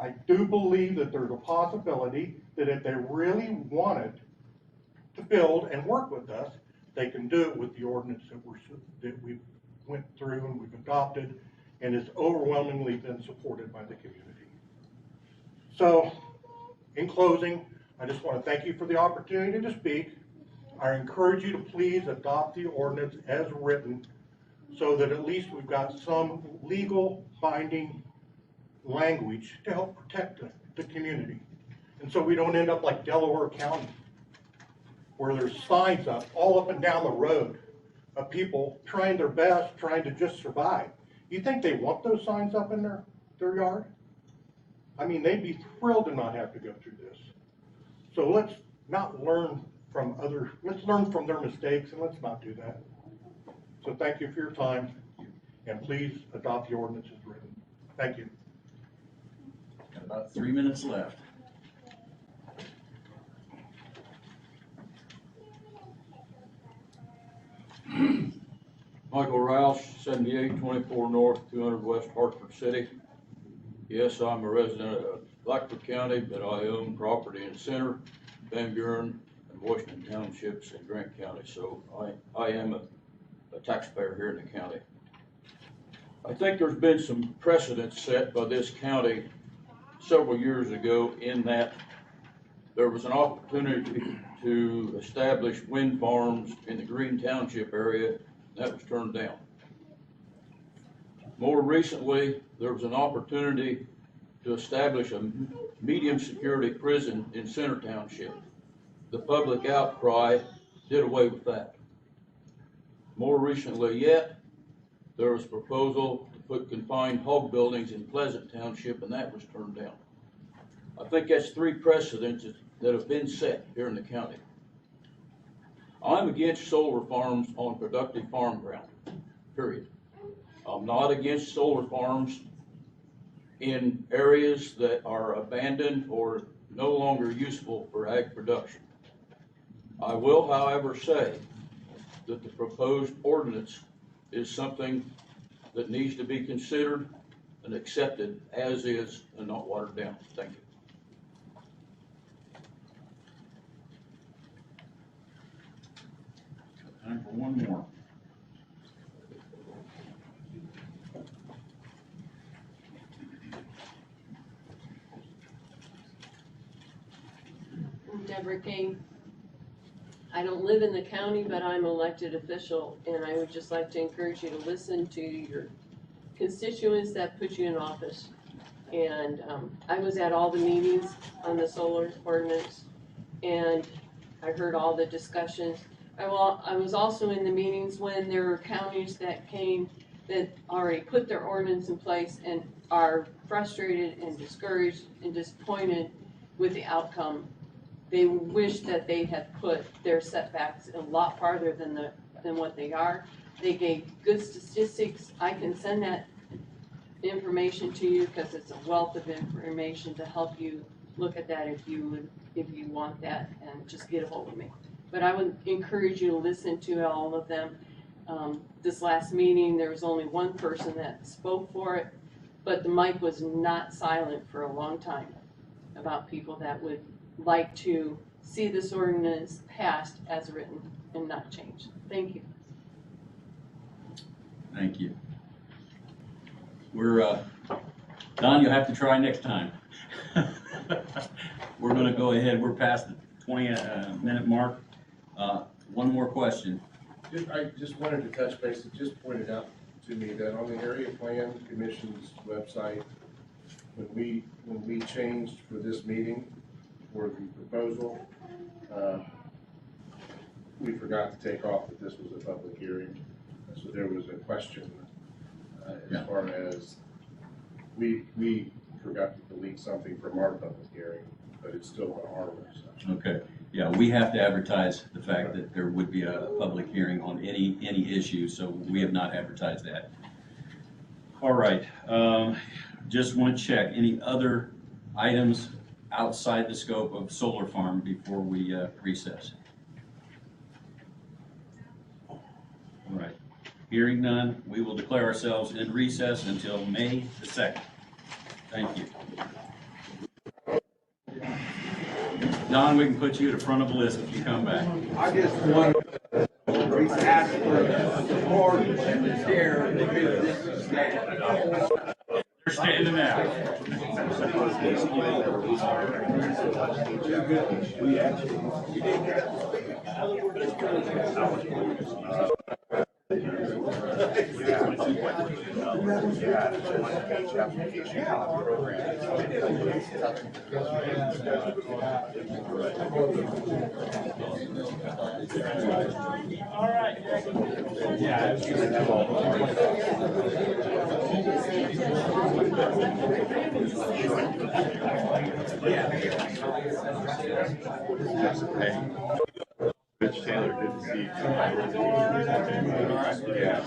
I do believe that there's a possibility that if they really wanted to build and work with us, they can do it with the ordinance that we went through and we've adopted, and it's overwhelmingly been supported by the community. So, in closing, I just want to thank you for the opportunity to speak. I encourage you to please adopt the ordinance as written, so that at least we've got some legal binding language to help protect the community. And so we don't end up like Delaware County, where there's signs up all up and down the road of people trying their best, trying to just survive. You think they want those signs up in their yard? I mean, they'd be thrilled to not have to go through this. So let's not learn from let's learn from their mistakes, and let's not do that. So thank you for your time, and please adopt the ordinance as written. Thank you. Got about 3 minutes left. Michael Roush, 7824 North, 200 West Hartford City. Yes, I'm a resident of Blackford County, but I own property in Center, Van Buren, and Washington Townships in Grant County, so I am a taxpayer here in the county. I think there's been some precedents set by this county several years ago in that there was an opportunity to establish wind farms in the Green Township area. That was turned down. More recently, there was an opportunity to establish a medium security prison in Center Township. The public outcry did away with that. More recently yet, there was a proposal to put confined hog buildings in Pleasant Township, and that was turned down. I think that's 3 precedents that have been set here in the county. I'm against solar farms on productive farm ground, period. I'm not against solar farms in areas that are abandoned or no longer useful for ag production. I will, however, say that the proposed ordinance is something that needs to be considered and accepted as is and not watered down. Thank you. Time for one more. I'm Deborah King. I don't live in the county, but I'm an elected official, and I would just like to encourage you to listen to your constituents that put you in office. And I was at all the meetings on the solar ordinance, and I heard all the discussions. I was also in the meetings when there were counties that came that already put their ordinance in place and are frustrated and discouraged and disappointed with the outcome. They wish that they had put their setbacks a lot farther than what they are. They gave good statistics. I can send that information to you because it's a wealth of information to help you look at that if you want that, and just get a hold of me. But I would encourage you to listen to all of them. This last meeting, there was only one person that spoke for it, but the mic was not silent for a long time about people that would like to see this ordinance passed as written and not changed. Thank you. Thank you. We're, Don, you'll have to try next time. We're gonna go ahead, we're past the 20-minute mark. One more question. I just wanted to touch base. It just pointed out to me that on the Area Plan Commission's website, when we changed for this meeting for the proposal, we forgot to take off that this was a public hearing. So there was a question as far as we forgot to delete something from our public hearing, but it's still on our website. Okay, yeah, we have to advertise the fact that there would be a public hearing on any issue, so we have not advertised that. All right, just want to check, any other items outside the scope of solar farm before we recess? All right, hearing none, we will declare ourselves in recess until May the 2nd. Thank you. Don, we can put you at the front of the list if you come back. I just want to ask for support and the chair because this is You're standing out. All right. Rich Taylor didn't see you. Yeah.